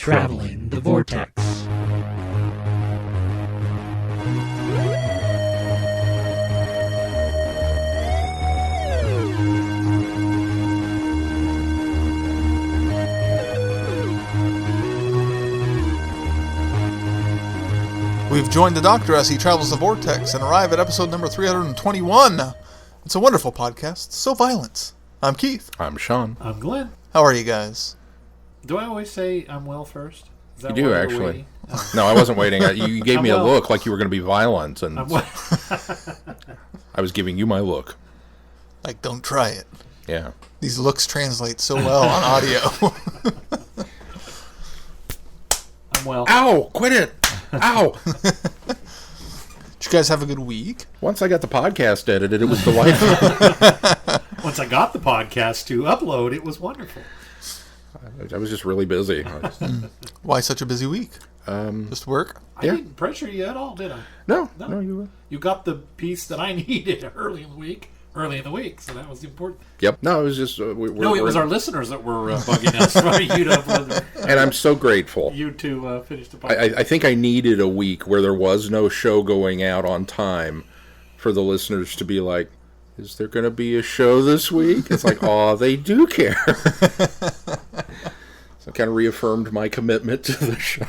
Traveling the Vortex. We've joined the Doctor as he travels the Vortex and arrive at episode number 321. It's a wonderful podcast, so violent. I'm Keith. I'm Sean. I'm Glenn. How are you guys? Do I always say I'm well first? Is that You do, why you're actually. waiting? Oh. No, I wasn't waiting. You gave me a well. look like you were going to be violent, and I'm well. I was giving you my look. Like, don't try it. Yeah. These looks translate so well on audio. I'm well. Ow! Quit it! Ow! Did you guys have a good week? Once I got the podcast edited, it was delightful. Once I got the podcast to upload, it was wonderful. I was just really busy. Why such a busy week? Just work? I Yeah. didn't pressure you at all, did I? No, No. You got the piece that I needed early in the week, so that was important. Yep. No, it was just... It was our listeners that were bugging us for you to upload. And I'm so grateful. You to finish the podcast. I think I needed a week where there was no show going out on time for the listeners to be like, is there going to be a show this week? It's like, oh, they do care. So it kind of reaffirmed my commitment to the show.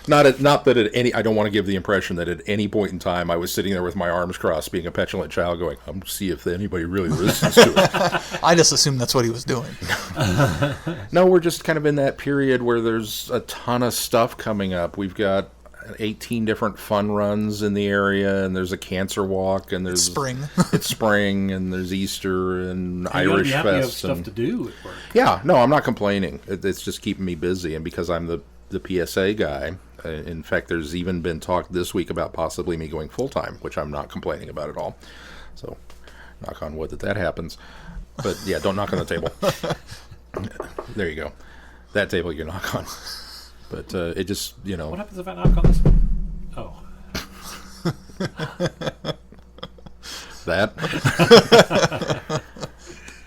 Not that at any, I don't want to give the impression that at any point in time I was sitting there with my arms crossed, being a petulant child, going, I'm to see if anybody really listens to it. I just assumed that's what he was doing. No, we're just kind of in that period where there's a ton of stuff coming up. We've got 18 different fun runs in the area, and there's a cancer walk, and there's Spring. It's spring, and there's Easter and Irish you gotta be happy you have Fest. stuff to do at work. Yeah, no, I'm not complaining. It's just keeping me busy, and because I'm the PSA guy, in fact, there's even been talk this week about possibly me going full-time, which I'm not complaining about at all. So, knock on wood that happens. But, yeah, don't knock on the table. There you go. That table you knock on. But it just, What happens if I knock on this one? Oh. That.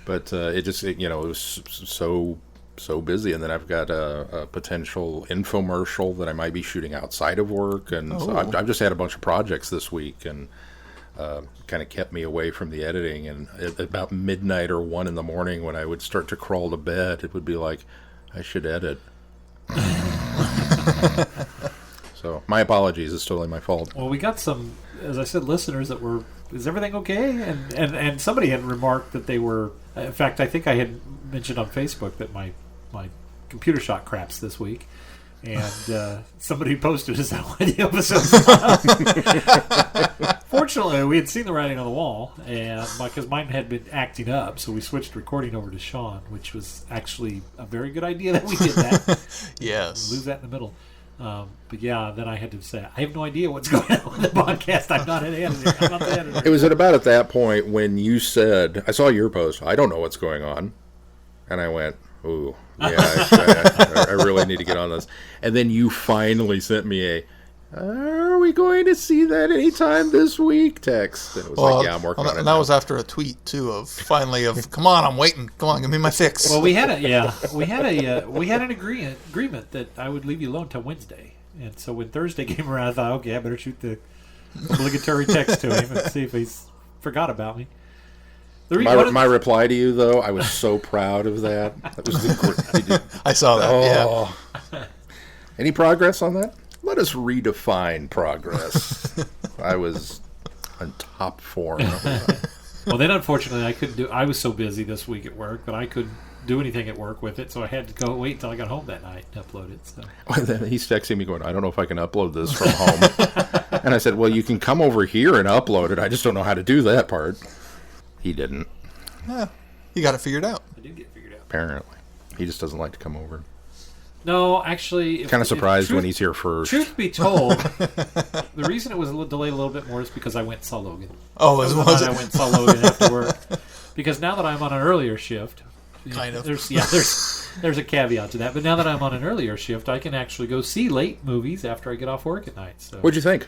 But it just, it was so busy. And then I've got a potential infomercial that I might be shooting outside of work. And so I've just had a bunch of projects this week, and kind of kept me away from the editing. And at about midnight or 1 in the morning, when I would start to crawl to bed, it would be like, I should edit. So my apologies, it's totally my fault. Well, we got some, as I said, listeners that were, is everything okay? And somebody had remarked that they were, in fact, I think I had mentioned on Facebook that my computer shot craps this week. And somebody posted, is that why the episode? Fortunately, we had seen the writing on the wall, and because mine had been acting up, so we switched recording over to Sean, which was actually a very good idea that we did that. Yes. Lose that in the middle. But yeah, then I had to say, I have no idea what's going on with the podcast. I'm not an editor. I'm not the editor. It was at that point when you said, I saw your post, I don't know what's going on. And I went, ooh, yeah, I really need to get on this. And then you finally sent me are we going to see that anytime this week text? And it was like, yeah, I'm working on it. And that was after a tweet, too, come on, I'm waiting. Come on, give me my fix. Well, we had an agreement that I would leave you alone till Wednesday. And so when Thursday came around, I thought, okay, I better shoot the obligatory text to him and see if he's forgot about me. My reply to you, though, I was so proud of that. That was I saw that, yeah. Any progress on that? Let us redefine progress. I was on top form. Well, then unfortunately I was so busy this week at work that I couldn't do anything at work with it, so I had to wait until I got home that night and upload it. So. And then he's texting me going, I don't know if I can upload this from home. And I said, well, you can come over here and upload it. I just don't know how to do that part. He didn't. Yeah, you got it figured out. I did get it figured out. Apparently. He just doesn't like to come over. No, actually... Kind of surprised when he's here first. Truth be told, the reason it was delayed a little bit more is because I went and saw Logan. Oh, was it? I went and saw Logan after work. Because now that I'm on an earlier shift... Kind of. There's a caveat to that. But now that I'm on an earlier shift, I can actually go see late movies after I get off work at night. So. What'd you think?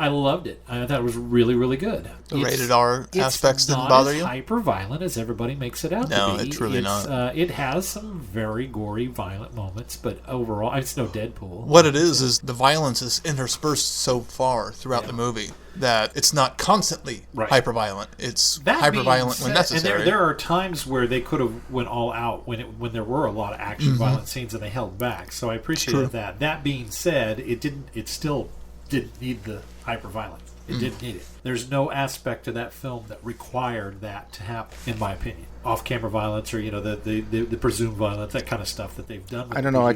I loved it. I thought it was really, really good. The rated R aspects didn't bother you? It's not as hyper-violent as everybody makes it out to be. No, it's really not. It has some very gory, violent moments, but overall, it's no Deadpool. What it is the violence is interspersed so far throughout the movie that it's not constantly hyper-violent. It's hyper-violent when necessary. And there are times where they could have went all out when there were a lot of action, violent scenes, and they held back. So I appreciated that. That being said, it still didn't need the hyper-violence. It didn't need it. There's no aspect to that film that required that to happen, in my opinion. Off-camera violence, or the presumed violence, that kind of stuff that they've done. With I don't know. I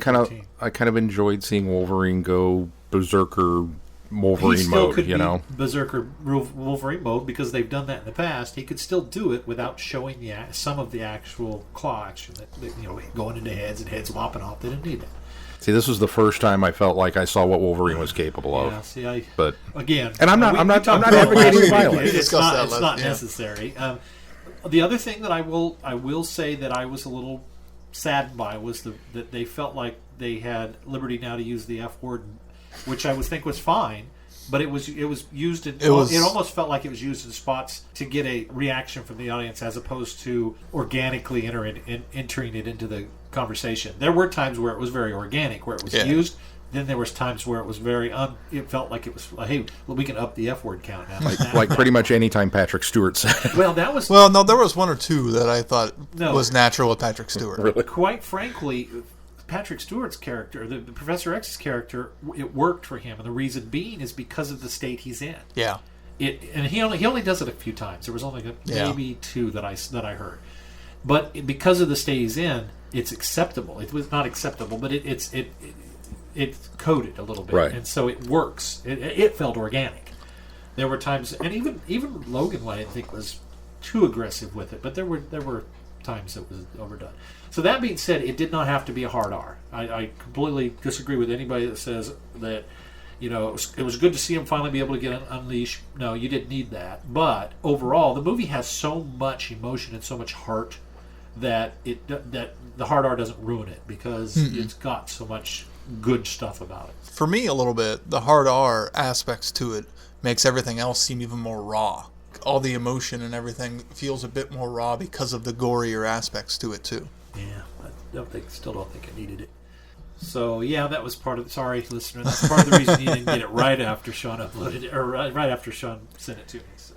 kind of enjoyed seeing Wolverine go berserker Wolverine mode. Berserker Wolverine mode, because they've done that in the past. He could still do it without showing some of the actual claw action, going into heads and heads lopping off. They didn't need that. See, this was the first time I felt like I saw what Wolverine was capable of. Yeah, see, but again, and I'm not advocating violence. It's not necessary. The other thing that I will say that I was a little saddened by was that they felt like they had liberty now to use the F word, which I would think was fine. But it was used in. It almost felt like it was used in spots to get a reaction from the audience, as opposed to organically entering it into the conversation. There were times where it was very organic, where it was used. Then there was times where it was very. It felt like it was. Hey, we can up the F word count now. Like pretty much any time Patrick Stewart said it. Well, that was. Well, no, there was one or two that I thought was natural with Patrick Stewart. Really? Quite frankly, Patrick Stewart's character, the Professor X's character, it worked for him, and the reason being is because of the state he's in. Yeah. And he only does it a few times. There was only maybe two that I heard, but because of the state he's in, it's acceptable. It was not acceptable, but it's coded a little bit, and so it works. It felt organic. There were times, and even Logan, I didn't think was too aggressive with it, but there were times it was overdone. So that being said, it did not have to be a hard R. I completely disagree with anybody that says that, it was good to see him finally be able to get unleashed. No, you didn't need that. But overall, the movie has so much emotion and so much heart that the hard R doesn't ruin it, because it's got so much good stuff about it. For me, a little bit, the hard R aspects to it makes everything else seem even more raw. All the emotion and everything feels a bit more raw because of the gorier aspects to it too. Yeah, still don't think it needed it. So yeah, that was part of. Sorry, listener, that's part of the reason you didn't get it right after Sean uploaded it, or right after Sean sent it to me. So.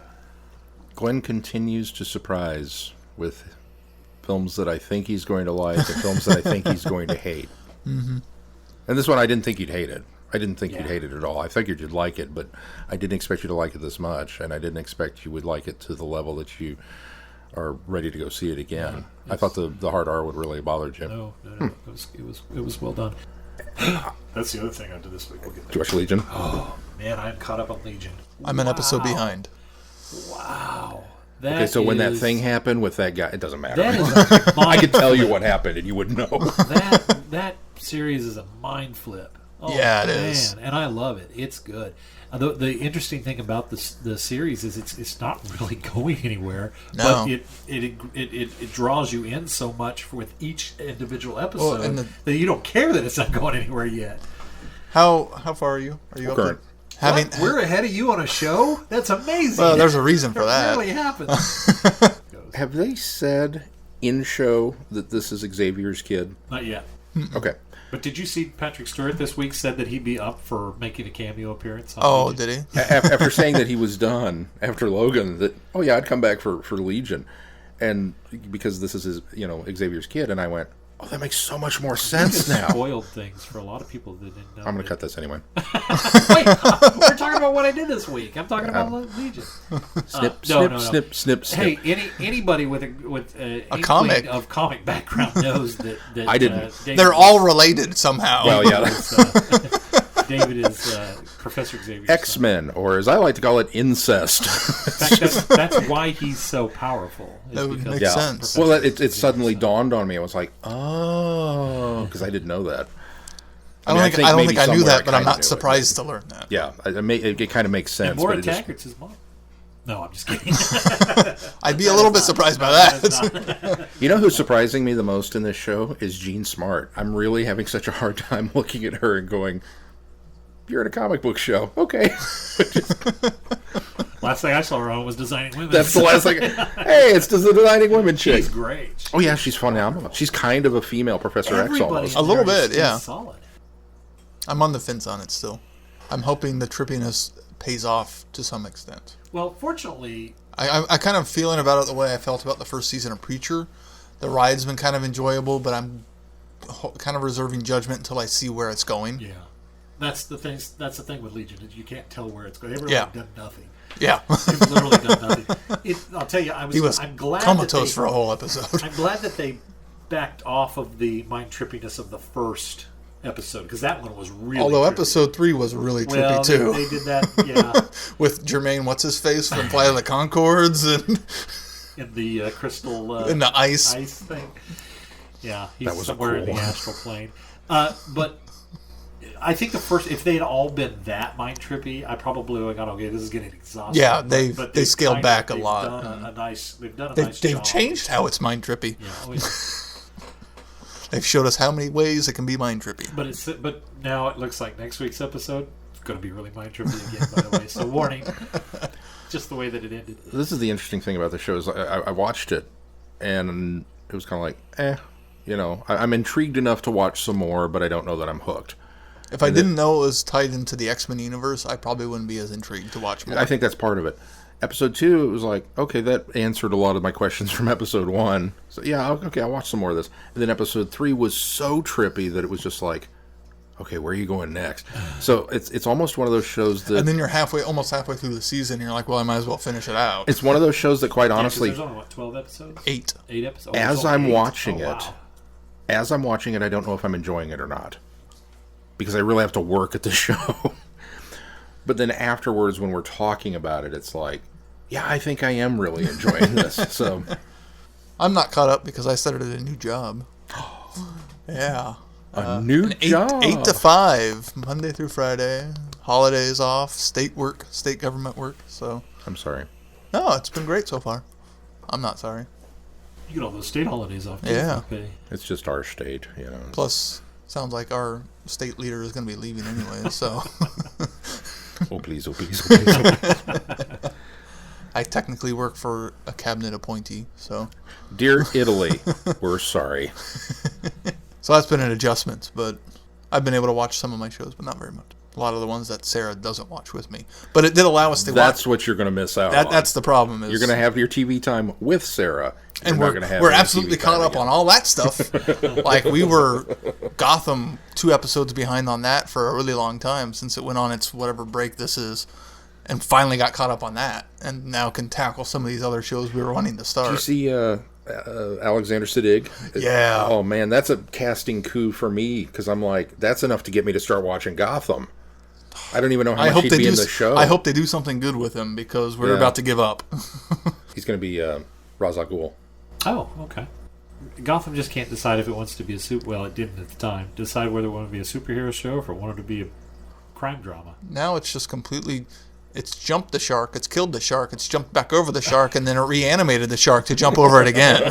Glenn continues to surprise with films that I think he's going to like and films that I think he's going to hate. Mm-hmm. And this one, I didn't think you'd hate it. I didn't think you'd hate it at all. I figured you'd like it, but I didn't expect you to like it this much, and I didn't expect you would like it to the level that you are ready to go see it again. I thought the hard R would really have bothered you. No. It was well done. That's the other thing I did this week. We'll get there. Did you watch Legion? Oh man, I'm caught up on Legion. I'm an episode behind. Wow. So when that thing happened with that guy, it doesn't matter. That is I could tell you what happened, and you wouldn't know. That series is a mind flip. Oh, yeah, it is, and I love it. It's good. The interesting thing about the series is it's not really going anywhere. No. But it draws you in so much with each individual episode that you don't care that it's not going anywhere yet. How far are you? Are you up there? We're ahead of you on a show? That's amazing. Well, there's a reason for that. It really happens. Have they said in show that this is Xavier's kid? Not yet. Okay. But did you see Patrick Stewart this week said that he'd be up for making a cameo appearance? Oh, did he? After saying that he was done after Logan, that I'd come back for Legion, and because this is his Xavier's kid, and I went, that makes so much more sense now. Spoiled things for a lot of people that didn't know. I'm going to cut this anyway. Wait, we're talking about what I did this week. I'm talking about Legion. Snip. Hey, anybody with a comic of comic background knows that I didn't. They're all related somehow. Well, yeah. David is Professor Xavier. X-Men, or as I like to call it, incest. In fact, that's why he's so powerful. That would make sense. Well, it suddenly dawned on me. I was like, because I didn't know that. I don't think I knew that, but I'm not surprised to learn that. Yeah, it kind of makes sense. And Maura Taggart's his mom. No, I'm just kidding. I'd be a little bit surprised by that. You know who's surprising me the most in this show is Jean Smart. I'm really having such a hard time looking at her and going, You're at a comic book show. Okay. Last thing I saw her on was Designing Women. That's the last thing. Hey, it's the Designing Women chick. She's great. Oh, yeah, she's phenomenal. She's kind of a female Professor X almost. A little bit, yeah. Solid. I'm on the fence on it still. I'm hoping the trippiness pays off to some extent. Well, fortunately... I kind of feeling about it the way I felt about the first season of Preacher. The ride's been kind of enjoyable, but I'm kind of reserving judgment until I see where it's going. Yeah. That's the thing with Legion. Is you can't tell where it's going. They've really done nothing. Yeah. They've literally done nothing. I'll tell you, I'm glad comatose for a whole episode. I'm glad that they backed off of the mind trippiness of the first episode, because that one was really Although trippy. episode 3 was really trippy too. They did that, yeah. With Jermaine What's-His-Face from Flight of the Conchords and in the crystal in the ice thing. Yeah, he's That was somewhere in the cool. astral plane. But I think if they had all been that mind trippy, I probably would have gone, okay, this is getting exhausting. Yeah, but they scaled back a they've lot. Done a nice They've job. changed how it's mind trippy. Yeah, They've showed us how many ways it can be mind trippy. but now it looks like next week's episode is going to be really mind trippy again, by the way. So warning, just the way that it ended. This is the interesting thing about the show is I watched it, and it was kind of like, I'm intrigued enough to watch some more, but I don't know that I'm hooked. If I didn't know it was tied into the X-Men universe, I probably wouldn't be as intrigued to watch more. I think that's part of it. Episode 2, it was like, okay, that answered a lot of my questions from episode 1. So yeah, okay, I'll watch some more of this. And then episode 3 was so trippy that it was just like, okay, where are you going next? So it's almost one of those shows that... And then you're almost halfway through the season, and you're like, well, I might as well finish it out. It's one of those shows that quite honestly... there's only, 12 episodes? 8. 8 episodes? As I'm watching it, wow. I don't know if I'm enjoying it or not. Because I really have to work at the show. But then afterwards, when we're talking about it, it's like, yeah, I think I am really enjoying this. So I'm not caught up because I started a new job. Yeah. A new job. 8 to 5, Monday through Friday. Holidays off, state government work. So I'm sorry. no, it's been great so far. I'm not sorry. You get all those state holidays off, too. Yeah. Okay. It's just our state, Plus, sounds like our state leader is going to be leaving anyway. So Oh, please, oh, please, oh, please. Oh, please. I technically work for a cabinet appointee. So Dear Italy, we're sorry. So that's been an adjustment, but I've been able to watch some of my shows, but not very much. A lot of the ones that Sarah doesn't watch with me. But it did allow us to That's watch. what you're going to miss out on. That's the problem. Is You're going to have your TV time with Sarah. and You're not gonna have we're any absolutely TV caught time up again. on all that stuff. Like, we were Gotham 2 episodes behind on that for a really long time since it went on its whatever break this is, and finally got caught up on that, and now can tackle some of these other shows we were wanting to start. Do you see Alexander Siddig? Yeah. Oh, man, that's a casting coup for me, because I'm like, that's enough to get me to start watching Gotham. I don't even know how much he'd be in the show. I hope they do something good with him, because we're about to give up. He's going to be Ra's al Ghul. Oh, okay. Gotham just can't decide if it wants to be well, it didn't at the time. Decide whether it wanted to be a superhero show or if it wanted to be a crime drama. Now it's just completely... It's jumped the shark, it's killed the shark, it's jumped back over the shark, and then it reanimated the shark to jump over it again.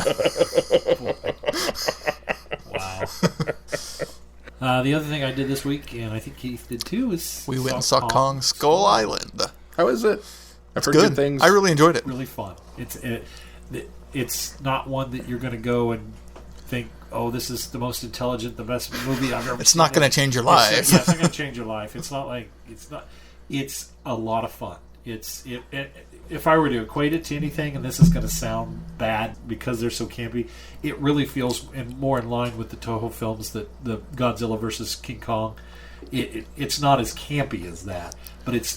Wow. The other thing I did this week, and I think Keith did too, is... We went and saw Kong Skull Island. How is it? I've heard Good. good things. I really enjoyed it. Really fun. It's not one that you're going to go and think, oh, this is the most intelligent, the best movie I've ever seen. It's not going to change your life. It's not going to change your life. It's not like... It's a lot of fun. If I were to equate it to anything, and this is going to sound bad because they're so campy, it really feels more in line with the Toho films, that the Godzilla versus King Kong. It's not as campy as that, but it's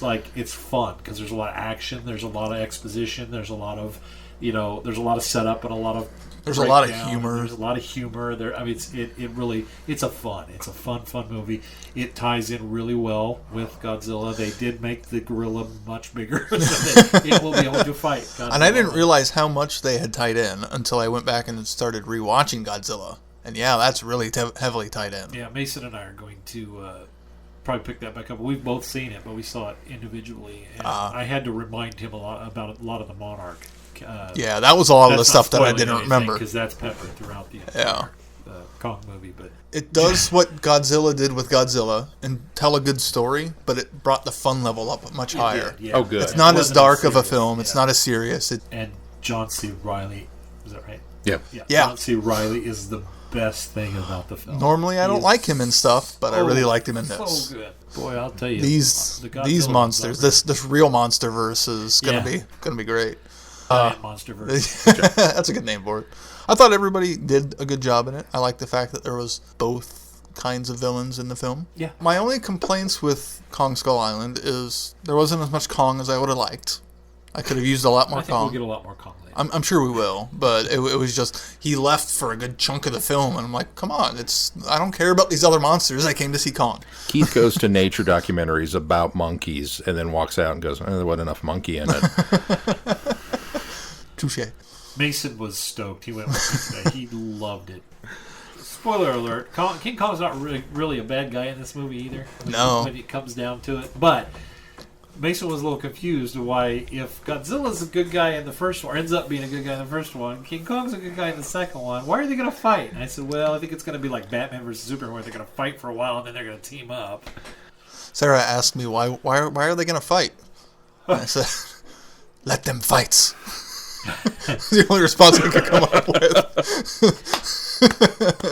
fun because there's a lot of action, there's a lot of exposition, there's a lot of there's a lot of setup and a lot of There's a lot of breakdown. humor. There's a lot of humor there. I mean, it's a fun movie. It ties in really well with Godzilla. They did make the gorilla much bigger so that it will be able to fight Godzilla. And I didn't realize how much they had tied in until I went back and started rewatching Godzilla. And yeah, that's really heavily tied in. Yeah, Mason and I are going to probably pick that back up. We've both seen it, but we saw it individually. And I had to remind him about a lot of the Monarch. Yeah, that was a lot of the stuff that I didn't remember. Because that's peppered throughout the Yeah. Kong movie, but It does what Godzilla did with Godzilla and tell a good story, but it brought the fun level up much higher. Yeah. Oh, good. It's not as wasn't dark of a serious, film. yeah. It's not as serious. And John C. Riley, is that right? Yeah. Yeah. Yeah. John C. Riley is the best thing about the film. Normally, I He don't is like him in stuff, but I really liked him in so this. good. Boy, I'll tell you, These the Godzilla these one's monsters, unreal. this real monster verse is gonna Yeah. be great. Giant monster verse. That's a good name for it. I thought everybody did a good job in it. I like the fact that there was both kinds of villains in the film. Yeah. My only complaints with Kong Skull Island is there wasn't as much Kong as I would have liked. I could have used a lot more I think Kong. we'll get a lot more Kong later. I'm sure we will, but it was just he left for a good chunk of the film, and I'm like, come on, I don't care about these other monsters. I came to see Kong. Keith goes to nature documentaries about monkeys and then walks out and goes, there wasn't enough monkey in it. Touche. Mason was stoked. He went with me today. He loved it. Spoiler alert: King Kong's not really a bad guy in this movie either. No. When it comes down to it, but Mason was a little confused why, if Godzilla's a good guy in the first one, or ends up being a good guy in the first one, King Kong's a good guy in the second one. Why are they going to fight? And I said, well, I think it's going to be like Batman versus Superman, where they're going to fight for a while and then they're going to team up. Sarah asked me why are they going to fight? And I said, let them fight. The only response I could come up with.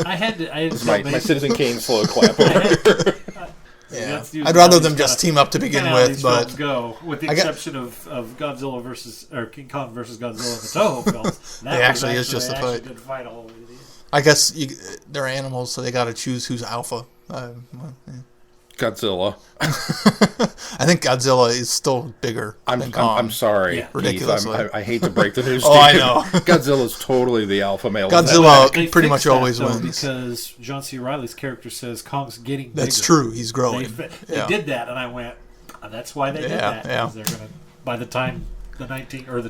I had to my Citizen Kane slow clap over. Yeah. That's usually I'd rather how them these just team up to begin kinda how with, these films but go, with the I got- exception of Godzilla versus or King Kong versus Godzilla in the Toho films. That It was actually is just a actually fight. did fight all over the I guess they're animals, so they got to choose who's alpha. Godzilla. I think Godzilla is still bigger than Kong. I'm sorry, Yeah. Keith. Ridiculously. I hate to break the news Oh, to I you. know. Godzilla's totally the alpha male. Godzilla They pretty fixed much that, always though, wins. because John C. Riley's character says Kong's getting bigger. That's true. He's They, growing. they did that, and I went, that's why they did Yeah, that. yeah. Because they're gonna, by the time the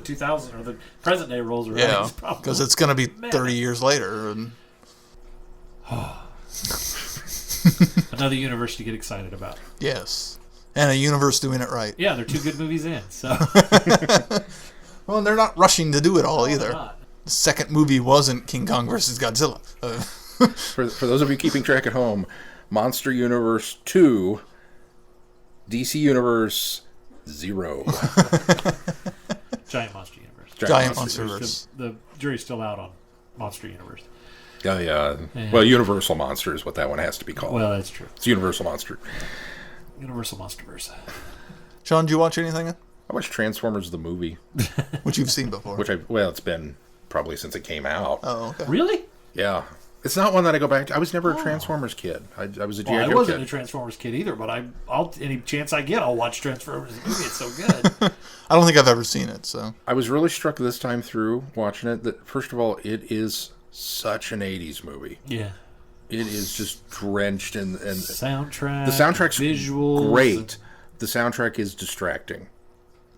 2000 or the present day rolls around, Yeah, he's probably because it's going to be Man. 30 years later. And another universe to get excited about. yes, and a universe doing it right. Yeah, they're two good movies in, so Well, they're not rushing to do it all they're either. not. The second movie wasn't King Kong versus Godzilla. For those of you keeping track at home, Monster Universe 2, DC Universe 0. Giant Monster Universe. Giant Monster. Monsterverse. The jury's still out on Monster Universe. Oh, yeah. Yeah. Well, Universal Monster is what that one has to be called. Well, that's true. It's Universal Monster. Universal Monsterverse. Sean, did you watch anything? I watched Transformers the movie, Which you've seen before? it's been probably since it came out. Oh, okay. Really? Yeah. It's not one that I go back to. I was never a Transformers kid. I was a G.I. Well, I Joe wasn't a kid. Transformers kid either, but I'll any chance I get, I'll watch Transformers the movie. It's so good. I don't think I've ever seen it, so. I was really struck this time through watching it that, first of all, it is such an 80s movie. Yeah. It is just drenched in... Soundtrack. The soundtrack's visuals. great. The soundtrack is distracting.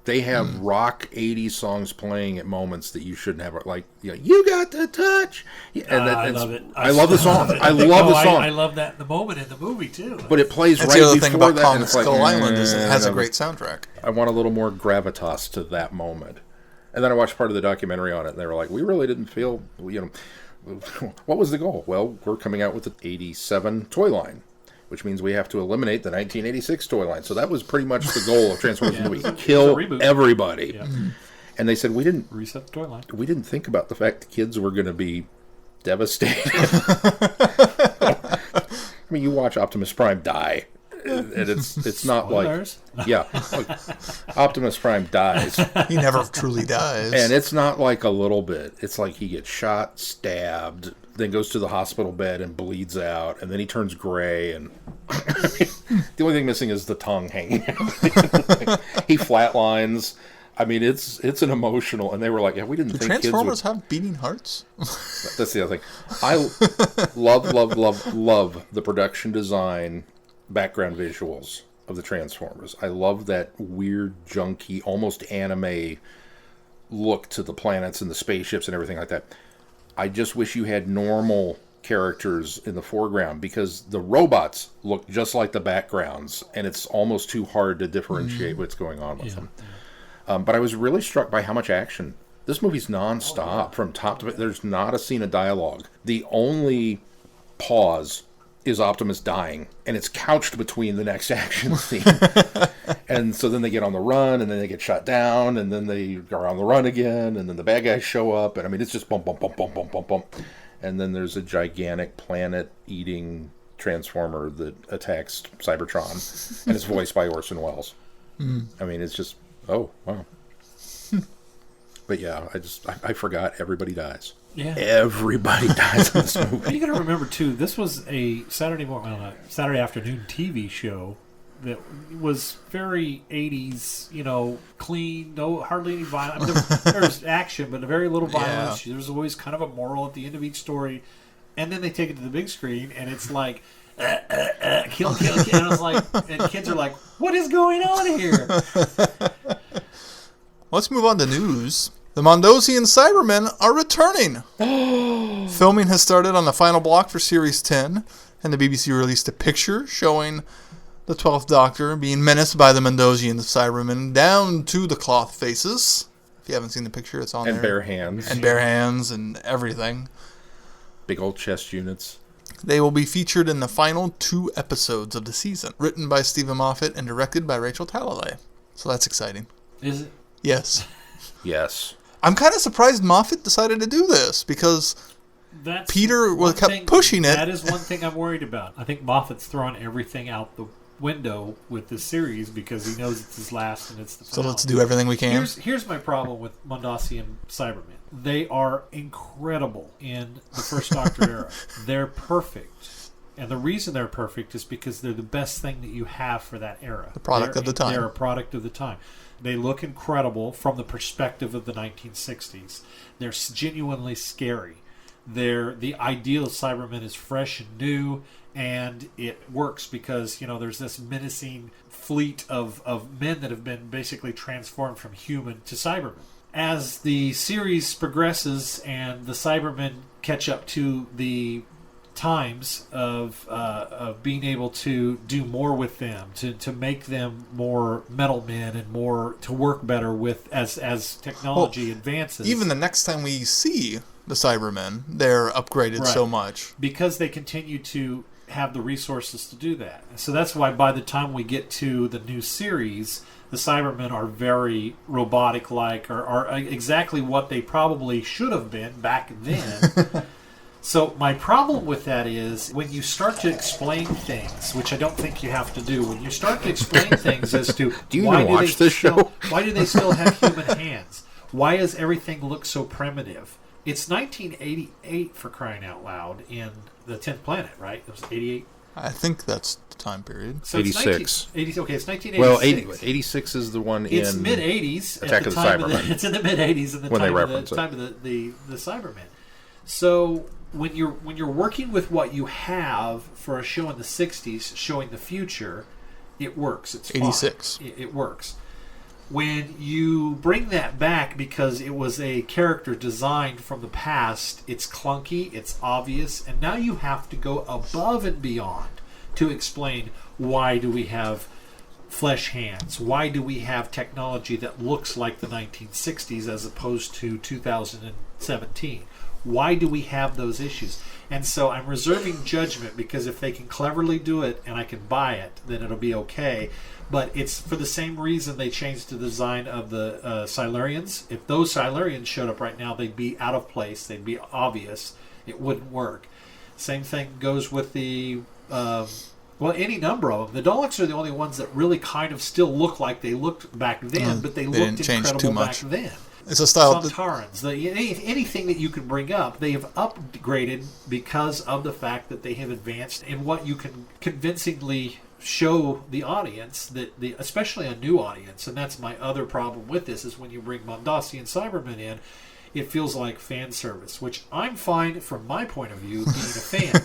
They have rock 80s songs playing at moments that you shouldn't have. Like, you got the touch. Yeah, and I love it. I love the song. I love No, the song. I love that in the moment in the movie too. But it plays That's right the other before thing about that. Kong and it's like, Skull Island is it has a no. great soundtrack. I want a little more gravitas to that moment. And then I watched part of the documentary on it, and they were like, we really didn't feel, what was the goal? Well, we're coming out with the 87 toy line, which means we have to eliminate the 1986 toy line. So that was pretty much the goal of Transformers the movie. Kill reboot. everybody. Yeah. And they said, we didn't Reset the toy line. think about the fact the kids were going to be devastated. I mean, you watch Optimus Prime die, and it's not like... Spoilers. Yeah, like, Optimus Prime dies. He never truly dies. And it's not like a little bit. It's like he gets shot, stabbed, then goes to the hospital bed and bleeds out, and then he turns gray. And the only thing missing is the tongue hanging out. He flatlines. I mean, it's an emotional. And they were like, "Yeah, we didn't Do think Transformers kids would." have beating hearts? That's the other thing. I love the production design, background visuals of the Transformers. I love that weird, junky, almost anime look to the planets and the spaceships and everything like that. I just wish you had normal characters in the foreground, because the robots look just like the backgrounds, and it's almost too hard to differentiate what's going on with them. But I was really struck by how much action. This movie's nonstop from top to bottom. There's not a scene of dialogue. The only pause is Optimus dying, and it's couched between the next action scene. And so then they get on the run, and then they get shot down, and then they are on the run again, and then the bad guys show up, and I mean, it's just bump, bump, bump, bump, bump, bump, bump. And then there's a gigantic planet-eating transformer that attacks Cybertron, and it's voiced by Orson Welles. I mean, it's just, oh, wow. But yeah, I forgot everybody dies. Yeah. Everybody dies in this movie. You got to remember too. This was a Saturday afternoon TV show that was very 80s. You know, clean, hardly any violence. I mean, there's action, but very little violence. Yeah. There's always kind of a moral at the end of each story, and then they take it to the big screen, and it's like. Kill, kill, kill. And I was like, and kids are like, what is going on here? Let's move on to news. The Mondosian Cybermen are returning. Filming has started on the final block for Series 10, and the BBC released a picture showing the 12th Doctor being menaced by the Mondosian Cybermen down to the cloth faces. If you haven't seen the picture, it's on there. And bare hands. And bare hands and everything. Big old chest units. They will be featured in the final 2 episodes of the season, written by Stephen Moffat and directed by Rachel Talalay. So that's exciting. Is it? Yes. Yes. I'm kind of surprised Moffat decided to do this because Peter kept pushing it. That is one thing I'm worried about. I think Moffat's throwing everything out the window with this series because he knows it's his last and it's the finale. So let's do everything we can. Here's my problem with Mondosian Cybermen. They are incredible in the first Doctor era. They're perfect. And the reason they're perfect is because they're the best thing that you have for that era. The product of the time. They're a product of the time. They look incredible from the perspective of the 1960s. They're genuinely scary. The ideal of Cybermen is fresh and new, and it works because, there's this menacing fleet of men that have been basically transformed from human to Cybermen. As the series progresses and the Cybermen catch up to the times of being able to do more with them, to make them more metal men and more to work better with as technology advances. Even the next time we see the Cybermen, they're upgraded so much. Because they continue to have the resources to do that. So that's why by the time we get to the new series, the Cybermen are very robotic-like, or are exactly what they probably should have been back then. So my problem with that is when you start to explain things, which I don't think you have to do, when you start to explain things as to watch this show? Why do they still have human hands? Why does everything look so primitive? It's 1988 for crying out loud in the 10th Planet, right? It was 88. I think that's the time period. So 86. Okay, it's 1986. Well, 86 is the one it's in mid-80s. Attack of the Cybermen. It's in the mid-80s at the when time, they reference time of the Cybermen. So when you're working with what you have for a show in the 60s showing the future, it works. It's 86. It works. When you bring that back because it was a character designed from the past, it's clunky, it's obvious, and now you have to go above and beyond to explain why do we have flesh hands? Why do we have technology that looks like the 1960s as opposed to 2017? Why do we have those issues? And so I'm reserving judgment because if they can cleverly do it and I can buy it, then it'll be okay. But it's for the same reason they changed the design of the Silurians. If those Silurians showed up right now, they'd be out of place. They'd be obvious. It wouldn't work. Same thing goes with the... any number of them. The Daleks are the only ones that really kind of still look like they looked back then, but they looked incredible back then. It's a style. Sontarans, anything that you can bring up, they have upgraded because of the fact that they have advanced in what you can convincingly show the audience, that especially a new audience. And that's my other problem with this, is when you bring Mondosian Cybermen in, it feels like fan service, which I'm fine from my point of view, being a fan.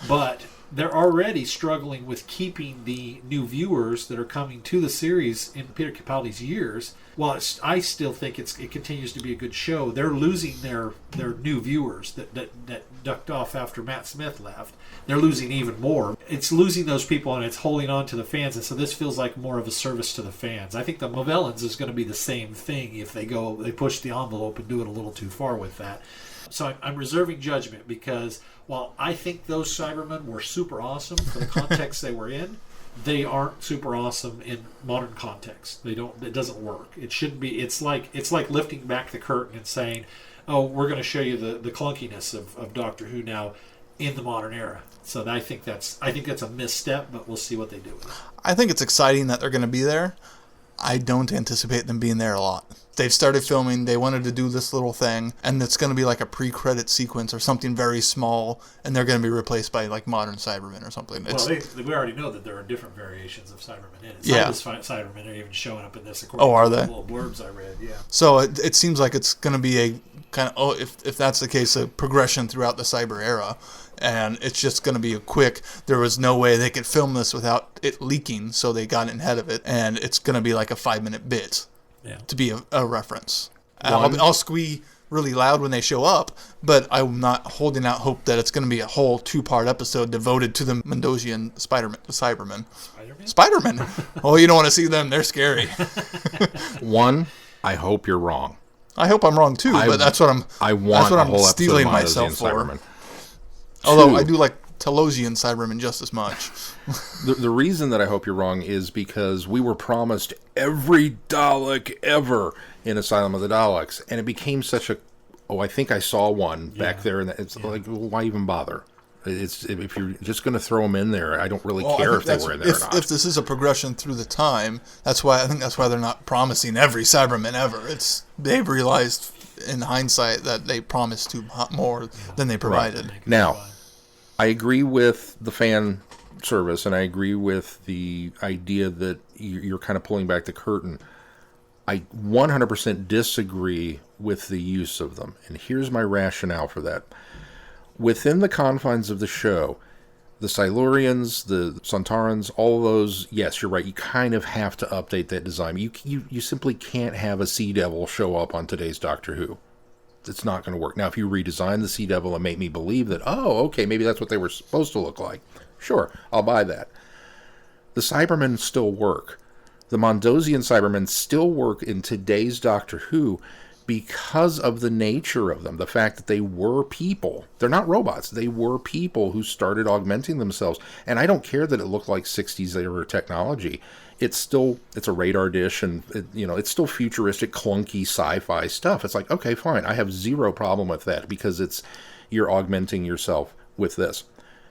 But they're already struggling with keeping the new viewers that are coming to the series in Peter Capaldi's years. While I still think it continues to be a good show, they're losing their new viewers that ducked off after Matt Smith left. They're losing even more. It's losing those people, and it's holding on to the fans. And so this feels like more of a service to the fans. I think the Movellans is going to be the same thing if they push the envelope and do it a little too far with that. So I'm reserving judgment because while I think those Cybermen were super awesome for the context they were in, they aren't super awesome in modern context. They don't. It doesn't work. It shouldn't be. It's like lifting back the curtain and saying, "Oh, we're going to show you the clunkiness of Doctor Who now in the modern era." So I think that's a misstep, but we'll see what they do with it. I think it's exciting that they're going to be there. I don't anticipate them being there a lot. They've started filming. They wanted to do this little thing, and it's going to be like a pre-credit sequence or something very small, and they're going to be replaced by like modern Cybermen or something. Well, we already know that there are different variations of Cybermen in it. Yeah. Some of the Cybermen are even showing up in this. According Oh, are to they? the little blurbs I read, yeah. So it seems like it's going to be a kind of, if that's the case, a progression throughout the cyber era. And it's just going to be a quick, there was no way they could film this without it leaking, so they got ahead of it. And it's going to be like a 5-minute bit to be a reference. I'll squee really loud when they show up, but I'm not holding out hope that it's going to be a whole 2-part episode devoted to the Mendosian Cybermen. Spider-Man? Oh, you don't want to see them. They're scary. One, I hope you're wrong. I hope I'm wrong too, but that's what I'm stealing myself for. Cybermen. Although I do like Telosian Cybermen just as much. The reason that I hope you're wrong is because we were promised every Dalek ever in Asylum of the Daleks, and it became such a, I think I saw one back there, and it's like, well, why even bother? It's if you're just going to throw them in there, I don't really care if they were in there or not. If this is a progression through the time, I think that's why they're not promising every Cyberman ever. They've realized in hindsight that they promised too more than they provided. Right. Now, I agree with the fan service, and I agree with the idea that you're kind of pulling back the curtain. I 100% disagree with the use of them, and here's my rationale for that. Within the confines of the show, the Silurians, the Sontarans, all those, yes, you're right, you kind of have to update that design. You simply can't have a Sea Devil show up on today's Doctor Who. It's not going to work. Now, if you redesign the Sea Devil and make me believe that, okay, maybe that's what they were supposed to look like, sure, I'll buy that. The Cybermen still work. The Mondosian Cybermen still work in today's Doctor Who because of the nature of them, the fact that they were people. They're not robots. They were people who started augmenting themselves. And I don't care that it looked like 60s era technology. It's a radar dish, and it's still futuristic, clunky sci-fi stuff. It's like, okay, fine. I have zero problem with that because you're augmenting yourself with this.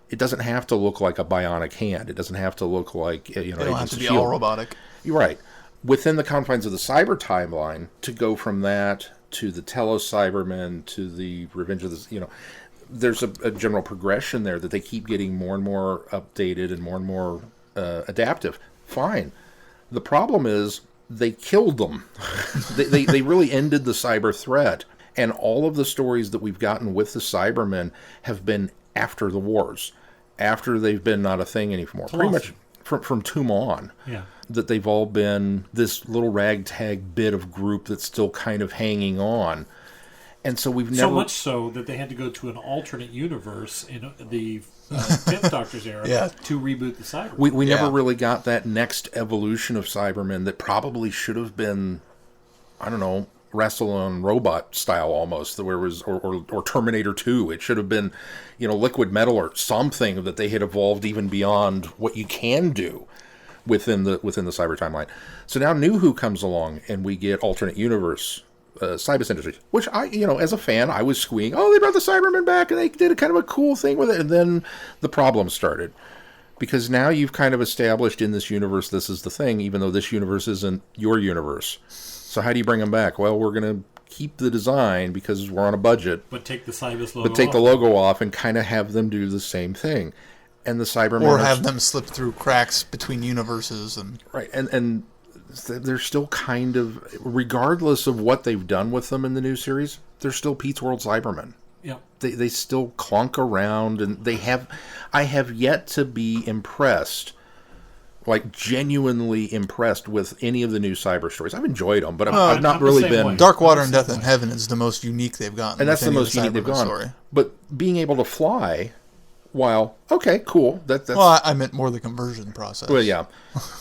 It doesn't have to look like a bionic hand. It doesn't have to look like It don't have to be all robotic. You're right. Within the confines of the cyber timeline, to go from that to the Telos Cybermen to the Revenge of the, there's a general progression there that they keep getting more and more updated and more adaptive. Fine. The problem is they killed them. they really ended the cyber threat. And all of the stories that we've gotten with the Cybermen have been after the wars, after they've been not a thing anymore. Pretty much from Tomb on. Yeah. That they've all been this little ragtag bit of group that's still kind of hanging on. And so we've never... So much so that they had to go to an alternate universe in the 10th Doctor's era to reboot the Cybermen. We never really got that next evolution of Cybermen that probably should have been, I don't know, Wrestle on Robot style almost, where it was, or Terminator 2. It should have been, Liquid Metal or something that they had evolved even beyond what you can do within the cyber timeline. So now New Who comes along, and we get alternate universe Cybus Industries, which I, as a fan, I was squealing, they brought the Cybermen back, and they did a kind of a cool thing with it, and then the problem started. Because now you've kind of established in this universe this is the thing, even though this universe isn't your universe. So how do you bring them back? Well, we're going to keep the design because we're on a budget. But take the Cybus logo off. But take the logo off and kind of have them do the same thing. And the Cybermen... Or have them slip through cracks between universes. Right, and they're still kind of... Regardless of what they've done with them in the new series, they're still Pete's World Cybermen. Yeah. They still clunk around, and I have yet to be impressed, like genuinely impressed with any of the new cyber stories. I've enjoyed them, but I've not really been... way. Dark Water and Death in Heaven is the most unique they've gotten. And that's the most unique they've gone. Story. But being able to fly, while, okay, cool. That's well, I meant more the conversion process. Well, yeah.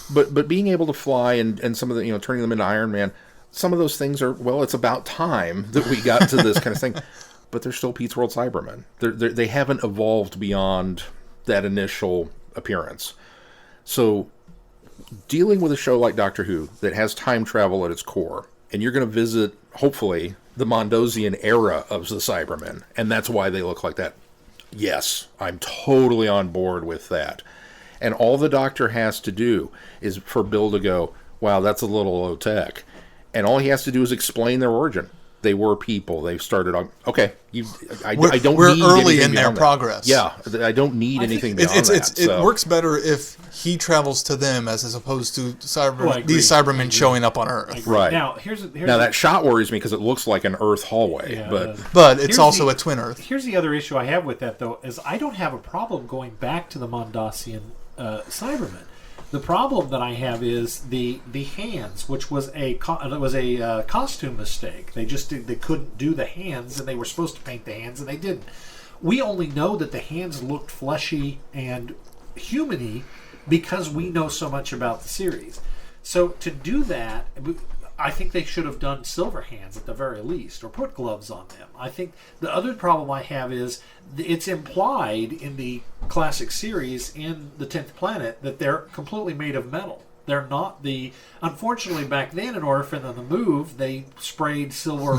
but being able to fly and some of the, turning them into Iron Man, some of those things are, well, it's about time that we got to this kind of thing. but they're still Pete's World Cybermen. They haven't evolved beyond that initial appearance. So dealing with a show like Doctor Who that has time travel at its core, and you're going to visit, hopefully, the Mondosian era of the Cybermen, and that's why they look like that. Yes, I'm totally on board with that. And all the Doctor has to do is for Bill to go, wow, that's a little low tech. And all he has to do is explain their origin. They were people. They started on. Okay, I don't. We're need early in their that. progress. Yeah, I don't need anything beyond that. It works better if he travels to them as opposed to these Cybermen showing up on Earth. Right. Now, now that shot worries me because it looks like an Earth hallway, yeah, but it's also a twin Earth. Here's the other issue I have with that, though, is I don't have a problem going back to the Mondosian Cybermen. The problem that I have is the hands, which was a costume mistake. They couldn't do the hands, and they were supposed to paint the hands, and they didn't. We only know that the hands looked fleshy and human-y because we know so much about the series. So to do that, I think they should have done silver hands at the very least, or put gloves on them. I think the other problem I have is it's implied in the classic series in the 10th Planet that they're completely made of metal. They're not the... Unfortunately, back then in Orphan and the Move, they sprayed silver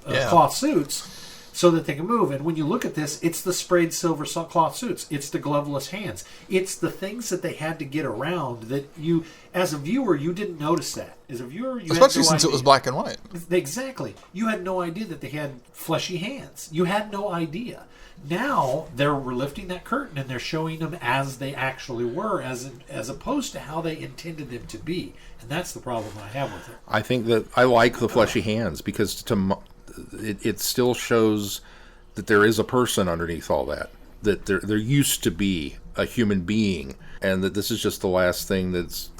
cloth suits so that they can move. And when you look at this, it's the sprayed silver cloth suits. It's the gloveless hands. It's the things that they had to get around that you, as a viewer, you didn't notice that. As a viewer, you especially had no since idea. It was black and white. Exactly. You had no idea that they had fleshy hands. You had no idea. Now we're lifting that curtain and they're showing them as they actually were, as opposed to how they intended them to be. And that's the problem I have with it. I think that I like the fleshy hands because it still shows that there is a person underneath all that. That there used to be a human being, and that this is just the last thing that's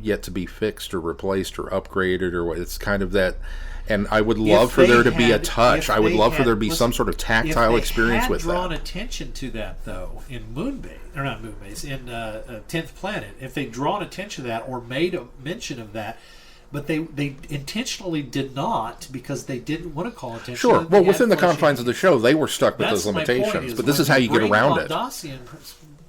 yet to be fixed or replaced or upgraded or what. It's kind of that. And I would love for there to be a touch. I would love for there to be some sort of tactile experience with that. If they had drawn attention to that, though, in Moonbase, or not Moonbase, in 10th Planet, if they'd drawn attention to that or made a mention of that, but they intentionally did not because they didn't want to call attention. Sure. Well, within the confines of the show, they were stuck with those limitations. But this is how you get around it. Mondosian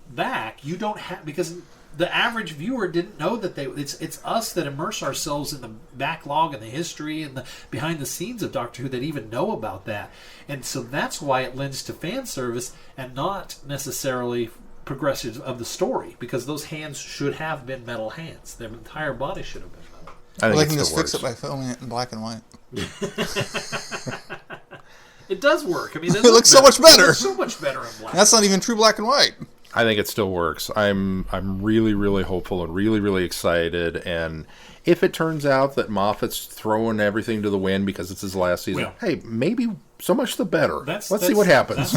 back, you don't have, because the average viewer didn't know that it's us that immerse ourselves in the backlog and the history and the behind the scenes of Doctor Who that even know about that. And so that's why it lends to fan service and not necessarily progressive of the story, because those hands should have been metal hands. Their entire body should have been metal. They can just fix it by filming it in black and white. It does work. I mean, it looks so much better. It looks so much better in black. That's not even true black and white. I think it still works. I'm really, really hopeful and really, really excited. And if it turns out that Moffat's throwing everything to the wind because it's his last season, hey, maybe so much the better. Let's see what happens.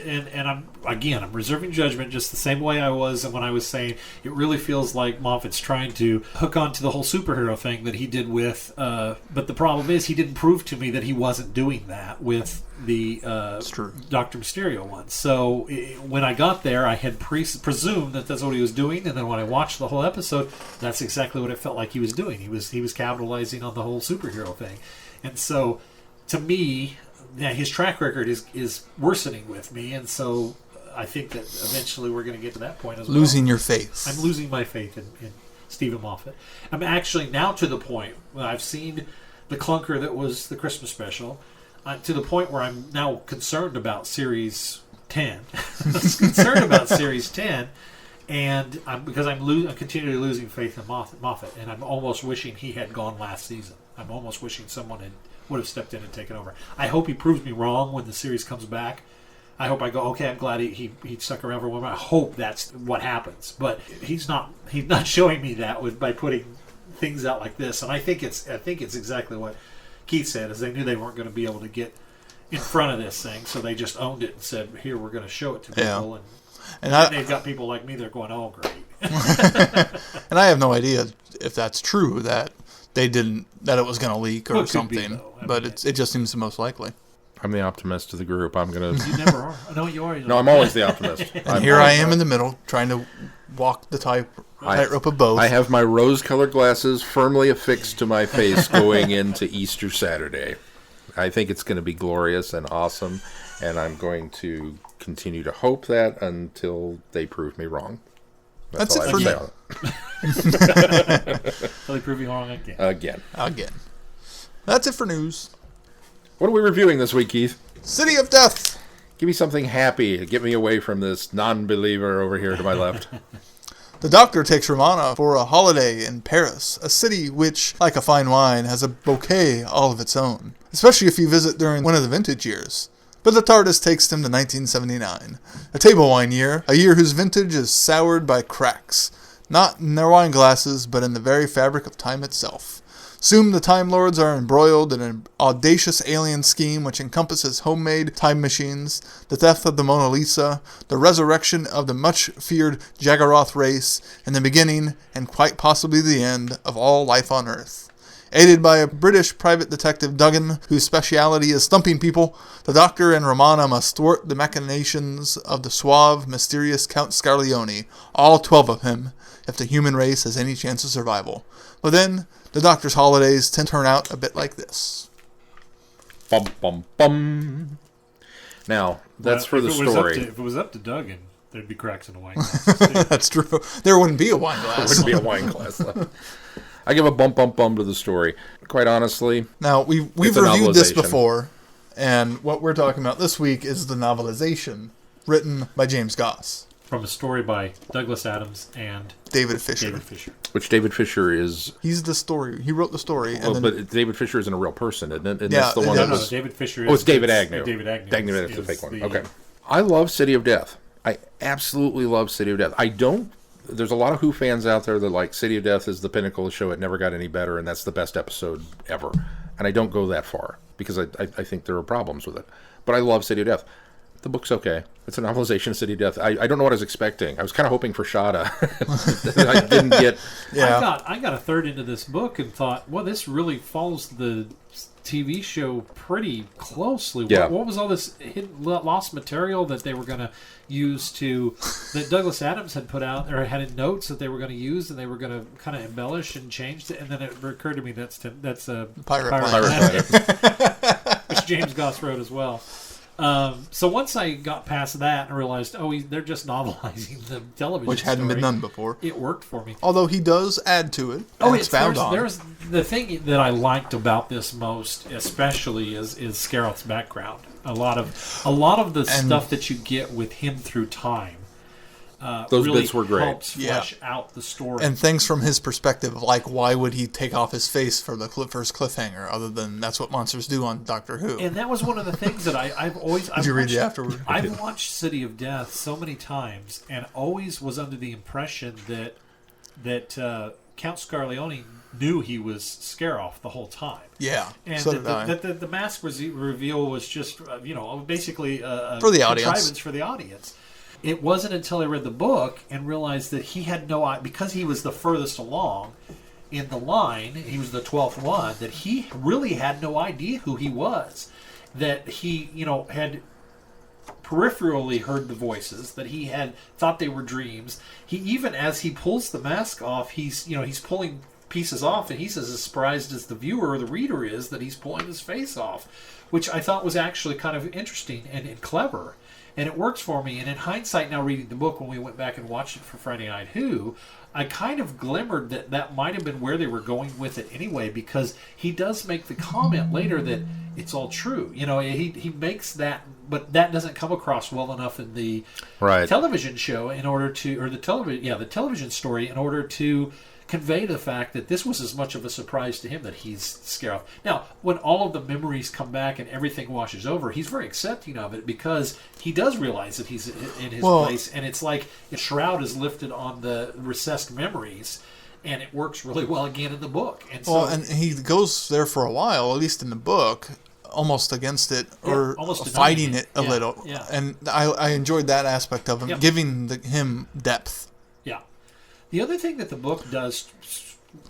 And I'm reserving judgment just the same way I was when I was saying it really feels like Moffat's trying to hook onto the whole superhero thing that he did with. But the problem is he didn't prove to me that he wasn't doing that with the Dr. Mysterio one. So when I got there, I had presumed that that's what he was doing, and then when I watched the whole episode, that's exactly what it felt like he was doing. He was capitalizing on the whole superhero thing, and so to me, his track record is worsening with me, and so I think that eventually we're going to get to that point as well. Losing your faith. I'm losing my faith in Stephen Moffat. I'm actually now to the point where I've seen the clunker that was the Christmas special. To the point where I'm now concerned about Series 10. Concerned about Series 10, and I'm continually losing faith in Moffat, and I'm almost wishing he had gone last season. I'm almost wishing someone would have stepped in and taken over. I hope he proves me wrong when the series comes back. I hope I go, okay, I'm glad he stuck around for one more. I hope that's what happens, but he's not showing me that by putting things out like this, and I think it's exactly what Keith said, is they knew they weren't going to be able to get in front of this thing, so they just owned it and said, here, we're going to show it to people. And they've got people like me that are going, oh, great. And I have no idea if that's true, that it was going to leak or something. But it just seems the most likely. I'm the optimist of the group. I'm going to... You never are. I know you are. No, I'm always the optimist. And here I am in the middle, trying to walk the tightrope of both. I have my rose-colored glasses firmly affixed to my face going into Easter Saturday. I think it's going to be glorious and awesome, and I'm going to continue to hope that until they prove me wrong. That's all it I for have me. to say on it. So they prove you wrong again. Again. That's it for news. What are we reviewing this week, Keith? City of Death. Give me something happy to get me away from this non-believer over here to my left. The Doctor takes Romana for a holiday in Paris, a city which, like a fine wine, has a bouquet all of its own, especially if you visit during one of the vintage years. But the TARDIS takes him to 1979, a table wine year, a year whose vintage is soured by cracks, not in their wine glasses, but in the very fabric of time itself. Soon the Time Lords are embroiled in an audacious alien scheme which encompasses homemade time machines, the theft of the Mona Lisa, the resurrection of the much-feared Jaggeroth race, and the beginning, and quite possibly the end, of all life on Earth. Aided by a British private detective Duggan, whose speciality is stumping people, the Doctor and Romana must thwart the machinations of the suave, mysterious Count Scarleone, all 12 of him, if the human race has any chance of survival. But then, the Doctor's holidays tend to turn out a bit like this. Bum, bum, bum. Now, that's for the story. If it was up to Duggan, there'd be cracks in the wine glasses, too. That's true. There wouldn't be a wine There glass. wouldn't be a wine glass left. I give a bum, bum, bum to the story. Quite honestly, Now, we've It's a reviewed this novelization. before, and what we're talking about this week is the novelization written by James Goss, From a story by Douglas Adams and David Fisher. David Fisher. which David Fisher is... He's the story. He wrote the story. Well, and then, but David Fisher isn't a real person, isn't it? And Yeah, that's the one it that is. was... David Fisher. Oh, it's David Agnew. David Agnew. That's the is fake one. the- Okay. I love City of Death. I absolutely love City of Death. I don't... There's a lot of Who fans out there that like City of Death is the pinnacle of the show. It never got any better, and that's the best episode ever. And I don't go that far because I think there are problems with it. But I love City of Death. The book's okay. It's a novelization of City of Death. I don't know what I was expecting. I was kind of hoping for Shada. I didn't get... yeah. I got a third into this book and thought, well, this really follows the TV show pretty closely. Yeah. What was all this hidden lost material that they were going to use that Douglas Adams had put out or had in notes that they were going to use and they were going to kind of embellish and change it, and then it occurred to me that's a Pirate Pirate Planet. which James Goss wrote as well. So once I got past that and realized, they're just novelizing the television Which hadn't been story, done before. it worked for me. Although he does add to it. And expound on. There's the thing that I liked about this most, especially, is Scarrott's background. A lot of the stuff that you get with him through time. Those really bits were great. Helps flesh out the story. And things from his perspective, like why would he take off his face for the first cliffhanger, other than that's what monsters do on Doctor Who. And that was one of the things that I've always... Did you read the afterward? I've watched City of Death so many times and always was under the impression that Count Scarleone knew he was Scaroff the whole time. Yeah, And so did I. that the mask reveal was just, basically For the audience. contrivance for the audience. It wasn't until I read the book and realized that he had because he was the furthest along in the line, he was the 12th one, that he really had no idea who he was. That he, had peripherally heard the voices, that he had thought they were dreams. He even, as he pulls the mask off, he's pulling pieces off, and he's as surprised as the viewer or the reader is that he's pulling his face off, which I thought was actually kind of interesting and clever. And it works for me. And in hindsight, now reading the book, when we went back and watched it for Friday Night Who, I kind of glimmered that might have been where they were going with it anyway, because he does make the comment later that it's all true. He makes that, but that doesn't come across well enough in the television show the television story in order to convey the fact that this was as much of a surprise to him that he's Scaroff. Now, when all of the memories come back and everything washes over, he's very accepting of it because he does realize that he's in his place, and it's like a shroud is lifted on the recessed memories, and it works really well again in the book. And so, and he goes there for a while, at least in the book, almost against it or almost fighting denying it a little. Yeah. And I enjoyed that aspect of him, giving him depth. Yeah. The other thing that the book does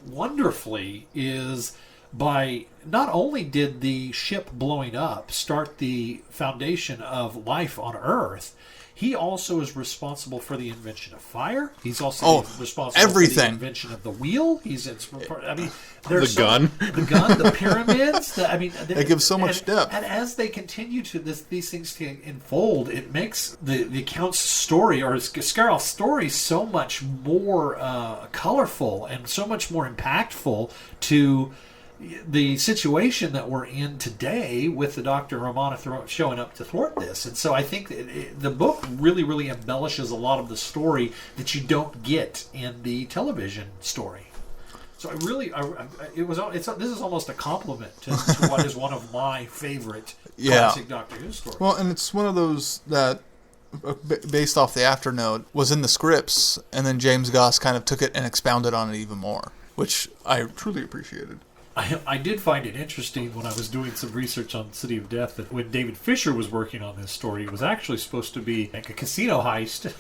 wonderfully is by not only did the ship blowing up start the foundation of life on Earth, He also is responsible for the invention of fire. He's also responsible for the everything. invention of the wheel. The gun. the pyramids. It gives so much depth. And as they continue to these things to unfold, it makes the Count's story, or Scarol's story, so much more colorful and so much more impactful to the situation that we're in today with the Dr. Romana showing up to thwart this. And so I think the book really, really embellishes a lot of the story that you don't get in the television story. So this is almost a compliment to what is one of my favorite classic Doctor Who stories. Well, and it's one of those that, based off the afternote, was in the scripts, and then James Goss kind of took it and expounded on it even more, which I truly appreciated. I did find it interesting when I was doing some research on City of Death that when David Fisher was working on this story, it was actually supposed to be like a casino heist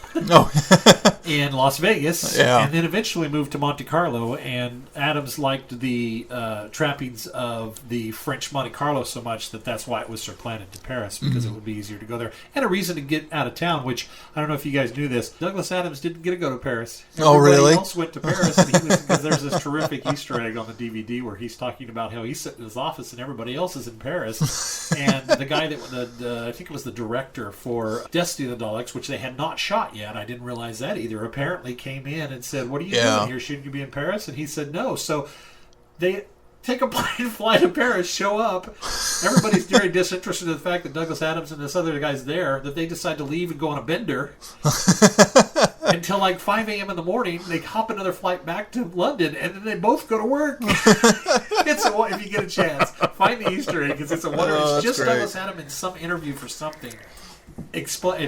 in Las Vegas, and then eventually moved to Monte Carlo. And Adams liked the trappings of the French Monte Carlo so much that's why it was surplanted to Paris, because it would be easier to go there and a reason to get out of town. Which I don't know if you guys knew this. Douglas Adams didn't get to go to Paris. Everybody else went to Paris, because there's this terrific Easter egg on the DVD where he's talking about how he's sitting in his office and everybody else is in Paris. And the guy I think it was the director for Destiny of the Daleks, which they had not shot yet, I didn't realize that either, apparently came in and said, "What are you doing here? Shouldn't you be in Paris?" And he said no. So they take a plane, fly to Paris, show up. Everybody's very disinterested in the fact that Douglas Adams and this other guy's there, that they decide to leave and go on a bender. Until like 5 a.m. in the morning, they hop another flight back to London, and then they both go to work. If you get a chance, find the Easter egg, because it's a wonder. It's just great. Douglas Adams in some interview for something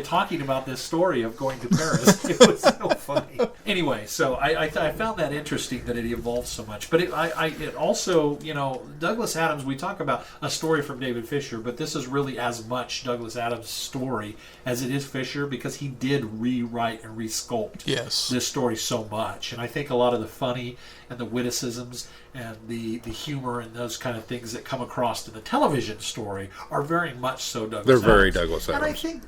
talking about this story of going to Paris. It was so funny. Anyway, so I found that interesting that it evolved so much. But it also, Douglas Adams, we talk about a story from David Fisher, but this is really as much Douglas Adams' story as it is Fisher, because he did rewrite and resculpt this story so much. And I think a lot of the funny and the witticisms and the humor and those kind of things that come across in the television story are very much so Douglas Adams. They're very Douglas Adams. And I think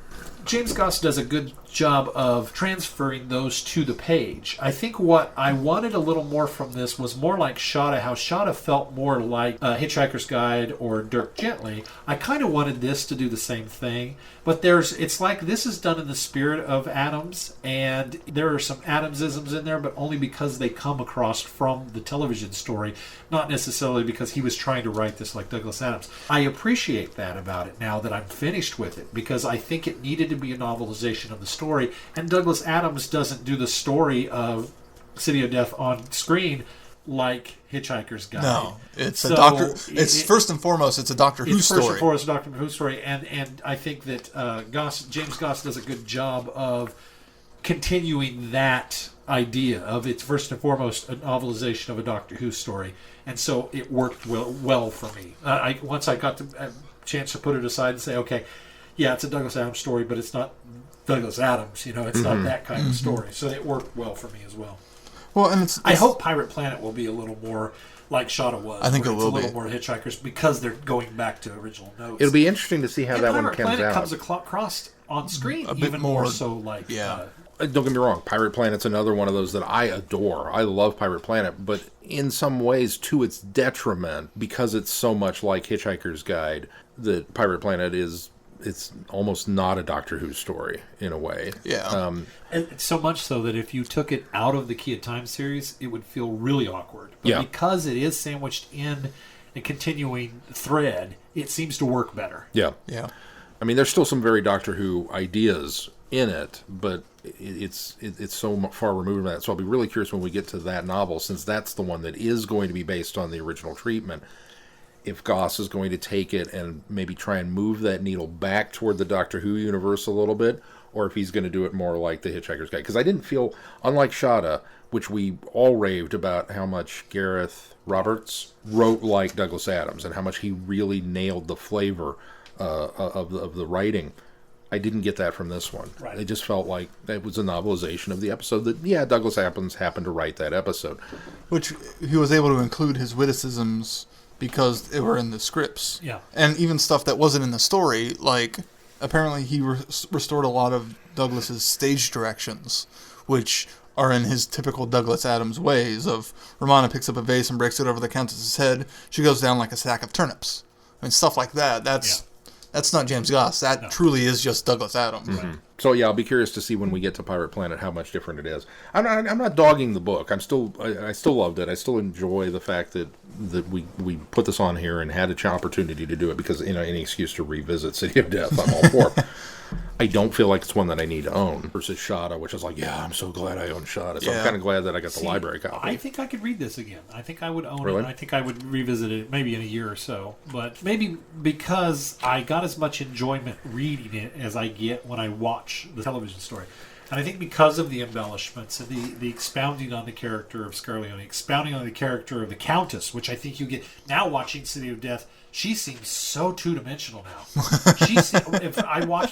James Goss does a good job of transferring those to the page. I think what I wanted a little more from this was more like Shada, how Shada felt more like Hitchhiker's Guide or Dirk Gently. I kind of wanted this to do the same thing, but it's like this is done in the spirit of Adams, and there are some Adamsisms in there, but only because they come across from the television story, not necessarily because he was trying to write this like Douglas Adams. I appreciate that about it now that I'm finished with it, because I think it needed to be a novelization of the story, and Douglas Adams doesn't do the story of City of Death on screen like Hitchhiker's Guide. No, it's a Doctor. It's first and foremost, it's a Doctor Who story. First and foremost, a Doctor Who story, and I think that James Goss does a good job of continuing that idea of it's first and foremost a novelization of a Doctor Who story, and so it worked well for me. Once I got a chance to put it aside and say, okay, yeah, it's a Douglas Adams story, but it's not Douglas Adams. It's not that kind of story. So it worked well for me as well. Well, and I hope Pirate Planet will be a little more like Shada was. I think it will be. A little more Hitchhikers, because they're going back to original notes. It'll be interesting to see how that one comes out. Pirate Planet comes across on screen a bit even more so like... Don't get me wrong, Pirate Planet's another one of those that I adore. I love Pirate Planet, but in some ways to its detriment, because it's so much like Hitchhiker's Guide, that Pirate Planet it's almost not a Doctor Who story in a way. Yeah. And so much so that if you took it out of the Key of Time series, it would feel really awkward. But because it is sandwiched in a continuing thread, it seems to work better. Yeah. Yeah. I mean, there's still some very Doctor Who ideas in it, but it's so far removed from that. So I'll be really curious when we get to that novel, since that's the one that is going to be based on the original treatment, if Goss is going to take it and maybe try and move that needle back toward the Doctor Who universe a little bit, or if he's going to do it more like the Hitchhiker's Guide. Because I didn't feel, unlike Shada, which we all raved about how much Gareth Roberts wrote like Douglas Adams and how much he really nailed the flavor of the writing. I didn't get that from this one. Right. It just felt like it was a novelization of the episode that, Douglas Adams happened to write that episode. Which he was able to include his witticisms because they were in the scripts. Yeah. And even stuff that wasn't in the story, like apparently he restored a lot of Douglas's stage directions, which are in his typical Douglas Adams ways of Romana picks up a vase and breaks it over the Countess's head. She goes down like a sack of turnips. I mean, stuff like that. That's not James Goss. That truly is just Douglas Adams. Mm-hmm. So yeah, I'll be curious to see when we get to Pirate Planet how much different it is. I'm not dogging the book. I still loved it. I still enjoy the fact that we put this on here and had an opportunity to do it, because any excuse to revisit City of Death, I'm all for. I don't feel like it's one that I need to own versus Shada, which is like, yeah, I'm so glad I own Shada. So I'm kind of glad that I got the library copy. I think I could read this again. I think I would own Really? it. I think I would revisit it maybe in a year or so. But maybe because I got as much enjoyment reading it as I get when I watch the television story. And I think because of the embellishments and the expounding on the character of Scarleone, expounding on the character of the Countess, which I think you get now watching City of Death, she seems so two-dimensional now.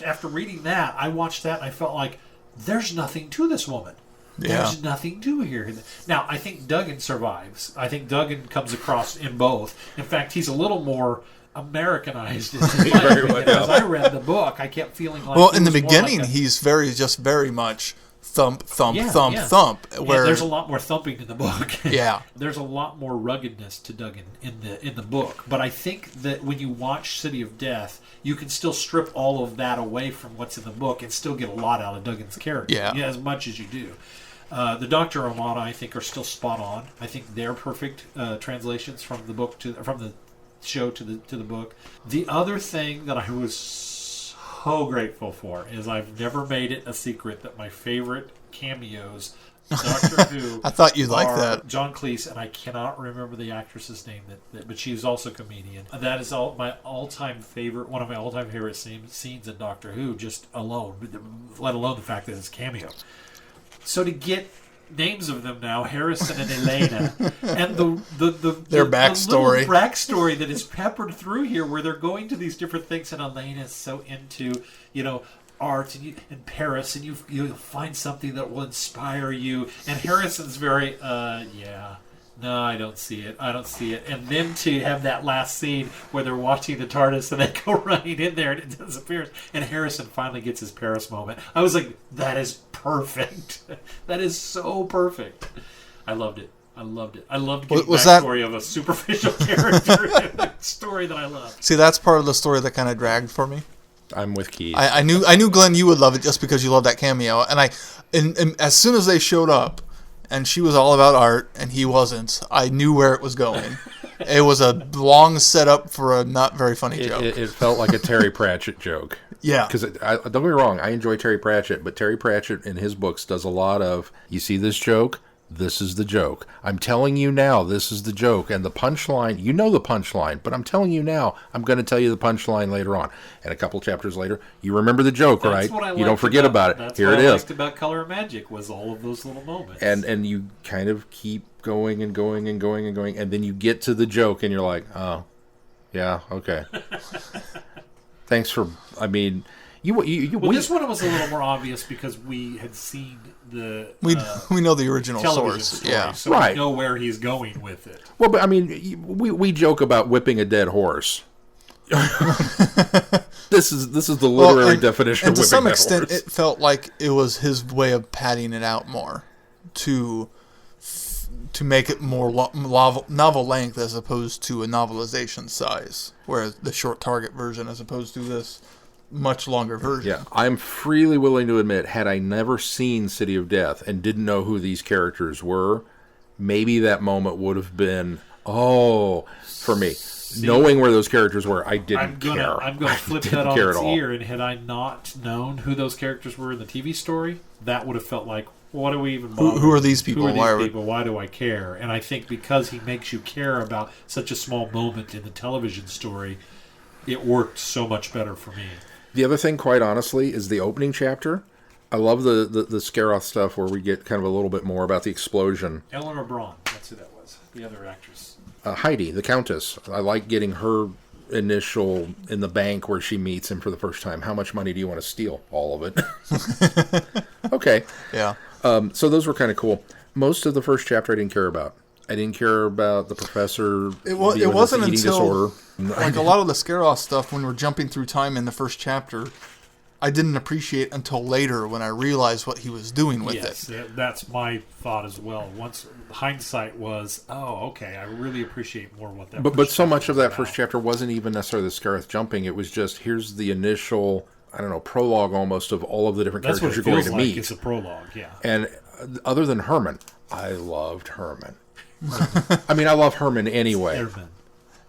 After reading that, I watched that and I felt like there's nothing to this woman. There's nothing to here. Now, I think Duggan survives. I think Duggan comes across in both. In fact, he's a little more Americanized in his life. As I read the book, I kept feeling like... Well, in the beginning, he's very much thump, thump, thump. Where there's a lot more thumping in the book. Yeah. There's a lot more ruggedness to Duggan in the book. But I think that when you watch City of Death, you can still strip all of that away from what's in the book and still get a lot out of Duggan's character. Yeah, as much as you do. The Dr. Romana, I think, are still spot on. I think they're perfect translations from the book from the show to the book. The other thing that I was so grateful for is I've never made it a secret that my favorite cameos, Doctor Who, I thought you'd like that. John Cleese, and I cannot remember the actress's name, but she is also a comedian. That is one of my all-time favorite scenes in Doctor Who, just alone, let alone the fact that it's a cameo. So to get names of them now, Harrison and Elena, and their backstory. The backstory that is peppered through here, where they're going to these different things, and Elena's so into art and Paris, and you find something that will inspire you, and Harrison's very no, I don't see it. And then to have that last scene where they're watching the TARDIS and they go running in there and it disappears, and Harrison finally gets his Paris moment. I was like, that is perfect. That is so perfect. I loved it. I loved getting backstory of a superficial character in a story that I love. See, that's part of the story that kind of dragged for me. I'm with Keith. I knew Glenn, you would love it just because you love that cameo, and as soon as they showed up, and she was all about art, and he wasn't, I knew where it was going. It was a long setup for a not very funny joke. It felt like a Terry Pratchett joke. Yeah. Because, don't get me wrong, I enjoy Terry Pratchett, but Terry Pratchett in his books does a lot of, you see this joke? This is the joke. I'm telling you now, this is the joke. And the punchline, you know the punchline, but I'm telling you now, I'm going to tell you the punchline later on. And a couple chapters later, you remember the joke, That's right? You don't forget about it. That's Here what it I is. liked about Color and Magic was all of those little moments. And you kind of keep going and going and going and going, and then you get to the joke, and you're like, oh, yeah, okay. Thanks for, I mean... this one was a little more obvious because we had seen the we know the original television source, story, yeah, so we know where he's going with it. Well, but I mean, we joke about whipping a dead horse. This is the literary definition of whipping a dead horse. And to some extent, it felt like it was his way of padding it out more to make it more novel length as opposed to a novelization size, whereas the short target version as opposed to this much longer version. Yeah, I'm freely willing to admit, had I never seen City of Death and didn't know who these characters were, maybe that moment would have been, for me. Knowing where those characters were, I didn't care. I'm going to flip that on its ear, and had I not known who those characters were in the TV story, that would have felt like, what do we even bother? Who are these people? Why do I care? And I think because he makes you care about such a small moment in the television story, it worked so much better for me. The other thing, quite honestly, is the opening chapter. I love the Scaroth stuff where we get kind of a little bit more about the explosion. Eleanor Braun, that's who that was, the other actress. Heidi, the Countess. I like getting her initial in the bank where she meets him for the first time. How much money do you want to steal? All of it. Okay. Yeah. So those were kind of cool. Most of the first chapter I didn't care about. I didn't care about the professor. It wasn't eating until disorder. Like a lot of the Scaroth stuff when we're jumping through time in the first chapter, I didn't appreciate until later when I realized what he was doing with it. That's my thought as well. Once hindsight was, okay, I really appreciate more what that. But so much of that first chapter wasn't even necessarily the Scarith jumping. It was just, here's the initial, I don't know, prologue almost of all of the different characters you're going to meet. It's a prologue, yeah. And other than Herman, I loved Herman. I mean, I love Herman anyway. Herman.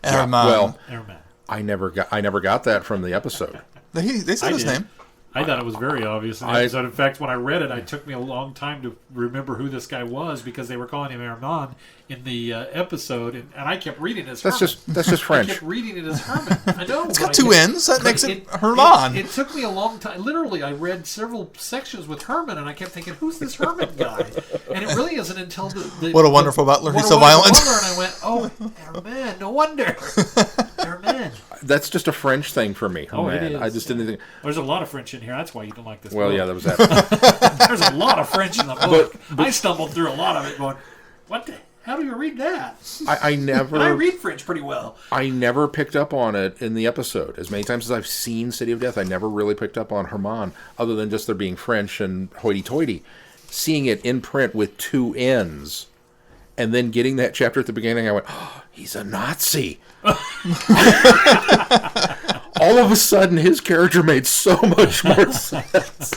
Well, Herman. I never got that from the episode. They said his name. I thought it was very obvious in the episode. In fact, when I read it, it took me a long time to remember who this guy was because they were calling him Herman in the episode, and I kept reading it as Herman. That's just French. I kept reading it as Herman. I know. It's got two N's. That makes it Herman. It took me a long time. Literally, I read several sections with Herman, and I kept thinking, who's this Herman guy? And it really isn't until the What a wonderful butler. He's so violent. Butler, and I went, oh, Herman, no wonder. Herman. That's just a French thing for me. Oh, it is. I just didn't think. There's a lot of French in here. That's why you don't like this Well, book. yeah, that was that. There's a lot of French in the book. I stumbled through a lot of it going, what the? How do you read that? I never. I read French pretty well. I never picked up on it in the episode. As many times as I've seen City of Death, I never really picked up on Herman, other than just there being French and hoity-toity. Seeing it in print with two N's, and then getting that chapter at the beginning, I went, oh, he's a Nazi. All of a sudden, his character made so much more sense.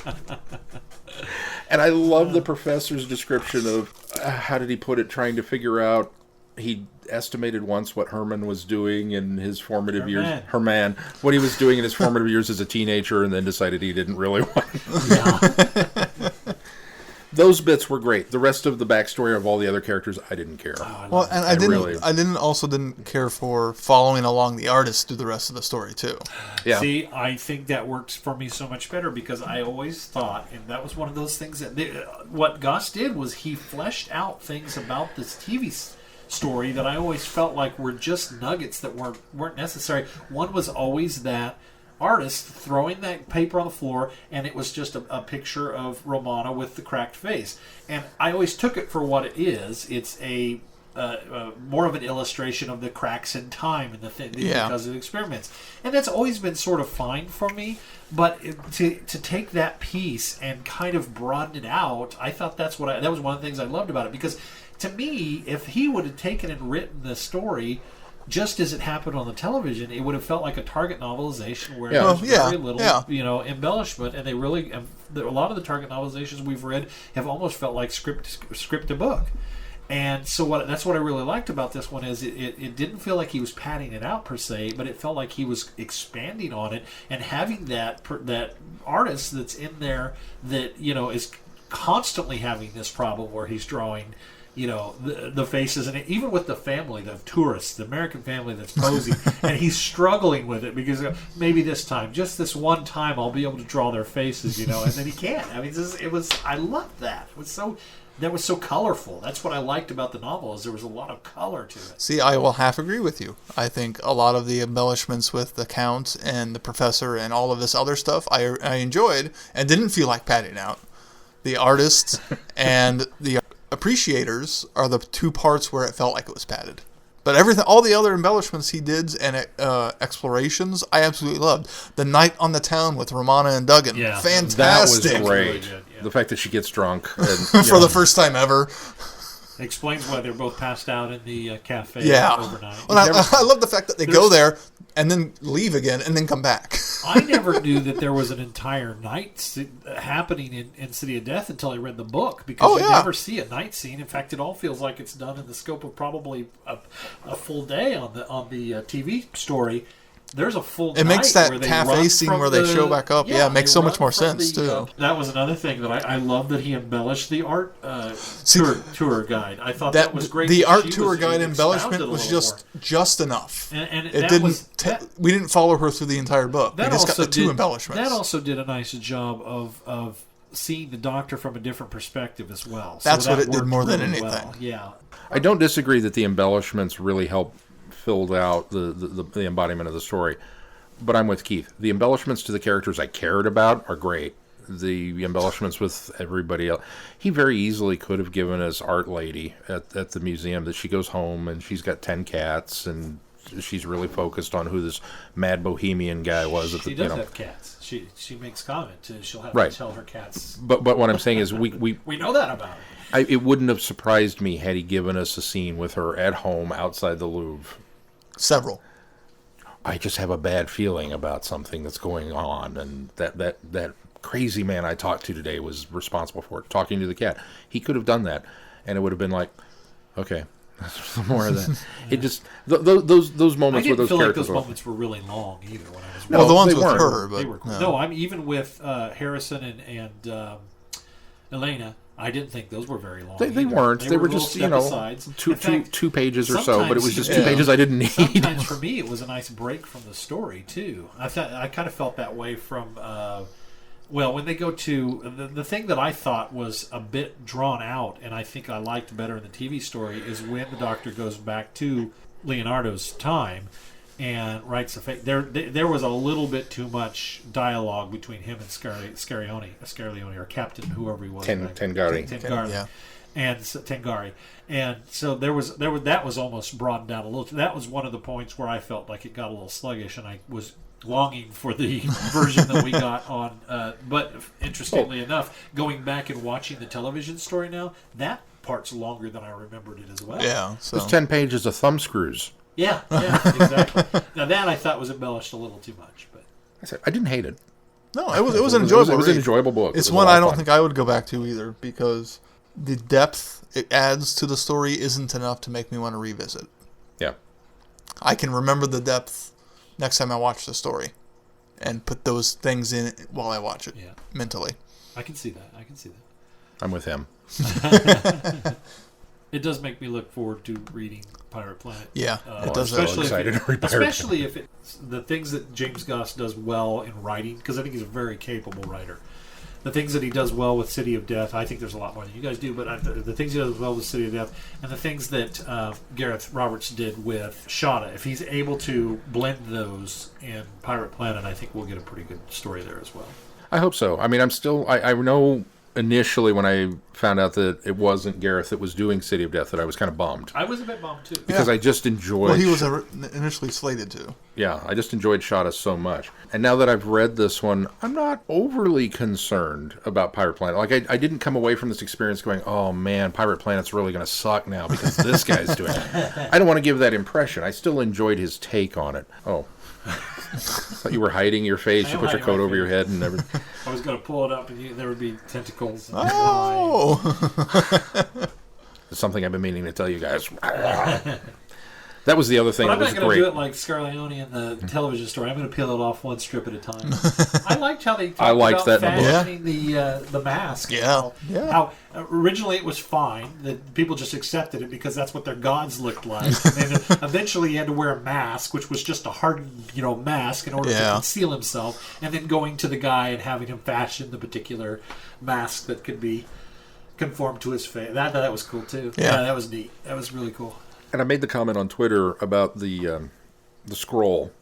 And I love the professor's description of, how did he put it, trying to figure out, he estimated once what Herman was doing in his formative years. Herman. What he was doing in his formative years as a teenager, and then decided he didn't really want it. Those bits were great. The rest of the backstory of all the other characters, I didn't care. Well, and I didn't care for following along the artist through the rest of the story too. Yeah. See, I think that works for me so much better because I always thought, and that was one of those things that what Goss did was he fleshed out things about this TV story that I always felt like were just nuggets that weren't necessary. One was always that artist throwing that paper on the floor, and it was just a picture of Romana with the cracked face. And I always took it for what it is. It's a more of an illustration of the cracks in time and the thing because of the experiments. And that's always been sort of fine for me. But to take that piece and kind of broaden it out, I thought that was one of the things I loved about it. Because to me, if he would have taken and written the story just as it happened on the television, it would have felt like a Target novelization where there was very little, embellishment. And they really, a lot of the Target novelizations we've read have almost felt like script to book. And so that's what I really liked about this one is it didn't feel like he was padding it out per se, but it felt like he was expanding on it and having that artist that's in there that is constantly having this problem where he's drawing the faces, and even with the family, the tourists, the American family that's posing, and he's struggling with it because maybe this time, just this one time, I'll be able to draw their faces, and then he can't. I mean, I loved that. That was so colorful. That's what I liked about the novel is there was a lot of color to it. See, I will half agree with you. I think a lot of the embellishments with the Count and the Professor and all of this other stuff I enjoyed and didn't feel like padding out. The artists and the appreciators are the two parts where it felt like it was padded. But everything, all the other embellishments he did and explorations, I absolutely loved. The night on the town with Romana and Duggan, fantastic. That was great. The fact that she gets drunk and, for the first time ever. It explains why they're both passed out in the cafe overnight. Well, I love the fact that they go there and then leave again and then come back. I never knew that there was an entire night happening in City of Death until I read the book because you never see a night scene. In fact, it all feels like it's done in the scope of probably a full day on the TV story. There's a full night. It makes that where they cafe scene where they show back up. Yeah, it makes so much more sense, too. That was another thing that I love that he embellished the art tour guide. I thought that was great. The art tour guide embellishment was just enough. And we didn't follow her through the entire book. We just got the two embellishments. That also did a nice job of seeing the Doctor from a different perspective as well. That's what it did more than anything. Well. Yeah. I don't disagree that the embellishments really help filled out the embodiment of the story. But I'm with Keith. The embellishments to the characters I cared about are great. The embellishments with everybody else. He very easily could have given us Art Lady at the museum that she goes home and she's got 10 cats and she's really focused on who this mad bohemian guy was. She does have cats. She makes comment. She'll have Right. to tell her cats. But what I'm saying is we know that about her. it wouldn't have surprised me had he given us a scene with her at home outside the Louvre. Several. I just have a bad feeling about something that's going on, and that crazy man I talked to today was responsible for it, talking to the cat. He could have done that, and it would have been like, okay, some more of that. It just those moments I where didn't those feel like characters those moments were really long either. When I was No, Well, the ones they with weren't. her, but they were cool. No, I'm even with Harrison and Elena. I didn't think those were very long. They either. weren't. They were little just, you know, step-asides. two In fact, two pages or so, but it was just two Yeah. pages I didn't need. sometimes for me, it was a nice break from the story too. I kind of felt that way from. Well, when they go to the thing that I thought was a bit drawn out, and I think I liked better in the TV story, is when the Doctor goes back to Leonardo's time and writes a fake. There was a little bit too much dialogue between him and Scarione, or Captain, whoever he was. Tengari. Tengari. Yeah. And Tengari, and so there was that was almost broadened down a little. That was one of the points where I felt like it got a little sluggish, and I was longing for the version that we got on. But interestingly enough, going back and watching the television story now, that part's longer than I remembered it as well. Yeah. It So was 10 pages of thumb screws. Yeah, exactly. Now that I thought was embellished a little too much, but I said I didn't hate it. no, it was an enjoyable. It was an read. enjoyable book. It's It was a one lot I of don't fun. think I would go back to either, because the depth it adds to the story isn't enough to make me want to revisit. Yeah. I can remember the depth next time I watch the story and put those things in while I watch it yeah, mentally. I can see that. I'm with him. It does make me look forward to reading Pirate Planet. Yeah, I'm it does. so especially excited to read Pirate especially if it's the things that James Goss does well in writing, because I think he's a very capable writer. The things that he does well with City of Death, I think there's a lot more than you guys do, but the things he does well with City of Death, and the things that Gareth Roberts did with Shada, if he's able to blend those in Pirate Planet, I think we'll get a pretty good story there as well. I hope so. I mean, I know initially when I found out that it wasn't Gareth that was doing City of Death that I was kind of bummed. I was a bit bummed too. Because Yeah. I just enjoyed... Well, he was initially slated to. Yeah, I just enjoyed Shada so much. And now that I've read this one, I'm not overly concerned about Pirate Planet. Like, I didn't come away from this experience going, oh man, Pirate Planet's really going to suck now because this guy's doing it. I don't want to give that impression. I still enjoyed his take on it. Oh. I thought you were hiding your face. I You am put your hiding coat my over your face. head and everything. I was going to pull it up, and there would be tentacles. And Oh, It's something I've been meaning to tell you guys. That was the other thing But I'm that not was going to great. do it like Scarleone in the television story. I'm going to peel it off one strip at a time. I liked how they talked I liked about that in the book. fashioning the mask. Yeah. How originally it was fine that people just accepted it because that's what their gods looked like. And then eventually he had to wear a mask, which was just a hardened, mask in order to Yeah. conceal himself. And then going to the guy and having him fashion the particular mask that could be conformed to his face. That was cool too. Yeah. That was neat. That was really cool. And I made the comment on Twitter about the scroll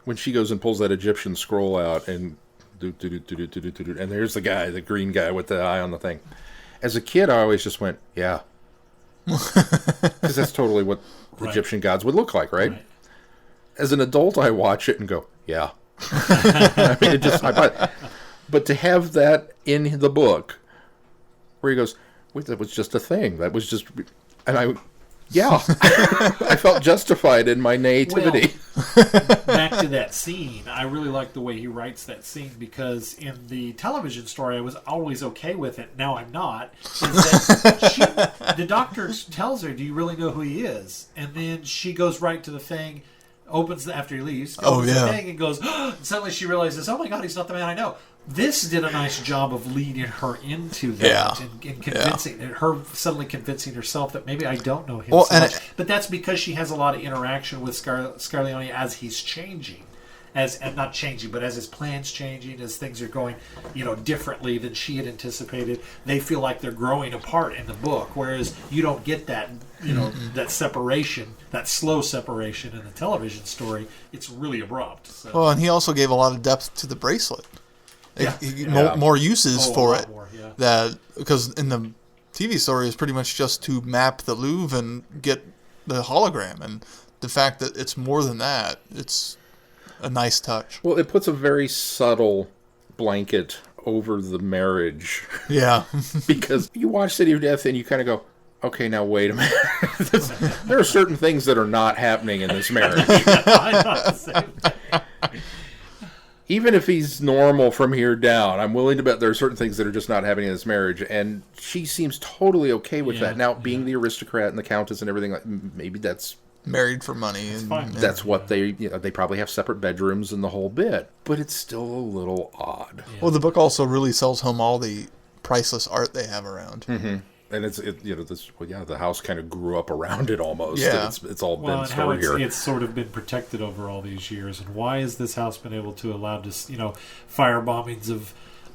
when she goes and pulls that Egyptian scroll out and and there's the guy, the green guy with the eye on the thing. As a kid, I always just went, yeah, because that's totally what Right. Egyptian gods would look like, right? As an adult, I watch it and go, yeah. I mean, but to have that in the book, where he goes, wait, that was just a thing. That was just, and yeah, I felt justified in my naivety. Back to that scene, I really like the way he writes that scene, because in the television story I was always okay with it. Now I'm not. Is that the doctor tells her, "Do you really know who he is?" And then she goes right to the thing, after he leaves, opens the thing and goes, and suddenly she realizes, "Oh my God, he's not the man I know." This did a nice job of leading her into that and convincing her, suddenly convincing herself that maybe I don't know him so much. But that's because she has a lot of interaction with Scarleone as he's changing. And not changing, but as his plans changing, as things are going, differently than she had anticipated. They feel like they're growing apart in the book, whereas you don't get that, that separation, that slow separation in the television story. It's really abrupt. So. well, and he also gave a lot of depth to the bracelet. More uses for it. More, yeah. That because in the TV story is pretty much just to map the Louvre and get the hologram, and the fact that it's more than that, it's a nice touch. Well, it puts a very subtle blanket over the marriage. Yeah. Because you watch City of Death and you kind of go, okay, now wait a minute. There are certain things that are not happening in this marriage. I thought the same thing. Even if he's normal from here down, I'm willing to bet there are certain things that are just not happening in this marriage. And she seems totally okay with that. Now, being the aristocrat and the countess and everything, like maybe that's Married for money. And fine. that's what they, they probably have separate bedrooms and the whole bit. But it's still a little odd. Yeah. Well, the book also really sells home all the priceless art they have around. Mm-hmm. And the house kind of grew up around it almost. Yeah. It's all been And how stored here. it's sort of been protected over all these years. And why has this house been able to allow just, fire bombings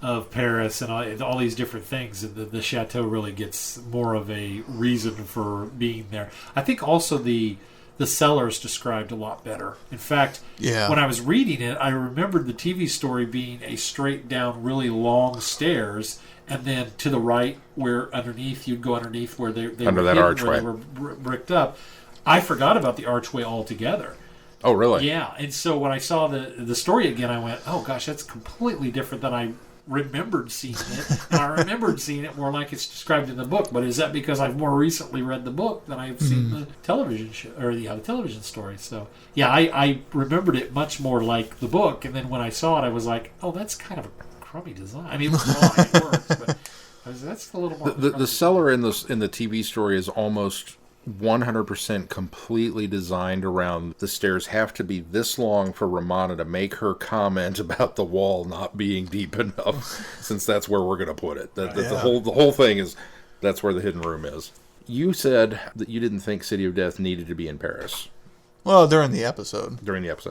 of Paris and all these different things? And the chateau really gets more of a reason for being there. I think also the cellar is described a lot better. In fact, when I was reading it, I remembered the TV story being a straight down, really long stairs, and then to the right, where underneath you'd go underneath where they Under were that hidden, archway. where they were bricked up. I forgot about the archway altogether. Oh, really? Yeah, and so when I saw the story again, I went, "Oh gosh, that's completely different than I remembered seeing it." And I remembered seeing it more like it's described in the book. But is that because I've more recently read the book than I've seen the television show or the television story? So yeah, I remembered it much more like the book. And then when I saw it, I was like, "Oh, that's kind of a crummy design." I mean, it's fine, it works, but that's a little more. The cellar in the TV story is almost 100% completely designed around the stairs have to be this long for Romana to make her comment about the wall not being deep enough, since that's where we're going to put it. The whole thing is that's where the hidden room is. You said that you didn't think City of Death needed to be in Paris Well, during the episode,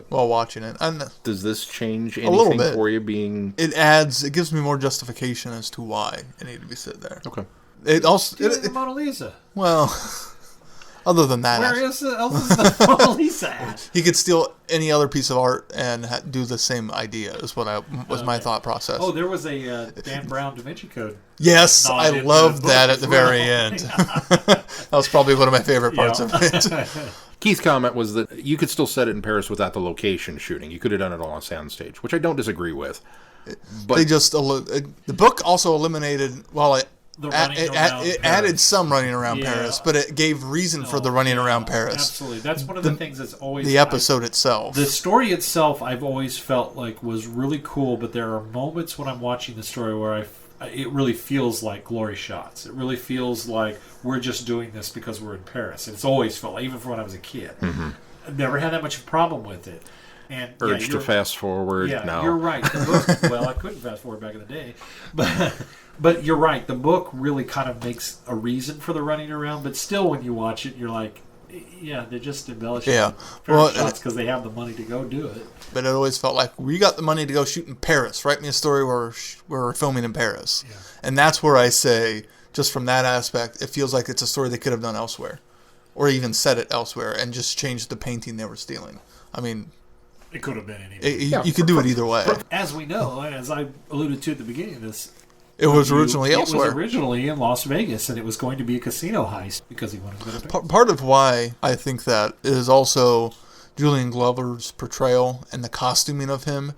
while watching it. And does this change little anything bit. for you being... it gives me more justification as to why it needed to be sit there. Okay. It also, the Mona Lisa. Well, other than that, Where else is the Mona Lisa at? he could steal any other piece of art and do the same idea. Is what was my thought process. Oh, there was a Dan Brown Da Vinci Code. Yes, Not I in the loved book that at as the well. very end. That was probably one of my favorite parts of it. Keith's comment was that you could still set it in Paris without the location shooting. You could have done it on a soundstage, which I don't disagree with. But They just the book also eliminated. Well, it The running around it Paris. added some running around Yeah. Paris, but it gave reason for the running around Paris. Absolutely, that's one of the things that's always The episode itself. The story itself, I've always felt like was really cool, but there are moments when I'm watching the story where it really feels like glory shots. It really feels like we're just doing this because we're in Paris. And it's always felt like, even from when I was a kid. Mm-hmm. I've never had that much of a problem with it. And urge to fast forward. Yeah, No. you're right. The book, well, I couldn't fast forward back in the day, but you're right. The book really kind of makes a reason for the running around, but still, when you watch it, you're like, yeah, they're just embellishing shots because they have the money to go do it. But it always felt like we got the money to go shoot in Paris. Write me a story where we're filming in Paris, and that's where I say, just from that aspect, it feels like it's a story they could have done elsewhere, or even set it elsewhere and just changed the painting they were stealing. I mean, It could have been anything. you could do it either way. As we know, and as I alluded to at the beginning of this, It was originally elsewhere. It was originally in Las Vegas, and it was going to be a casino heist because he wanted to go to Paris. Part of why I think that is also Julian Glover's portrayal and the costuming of him.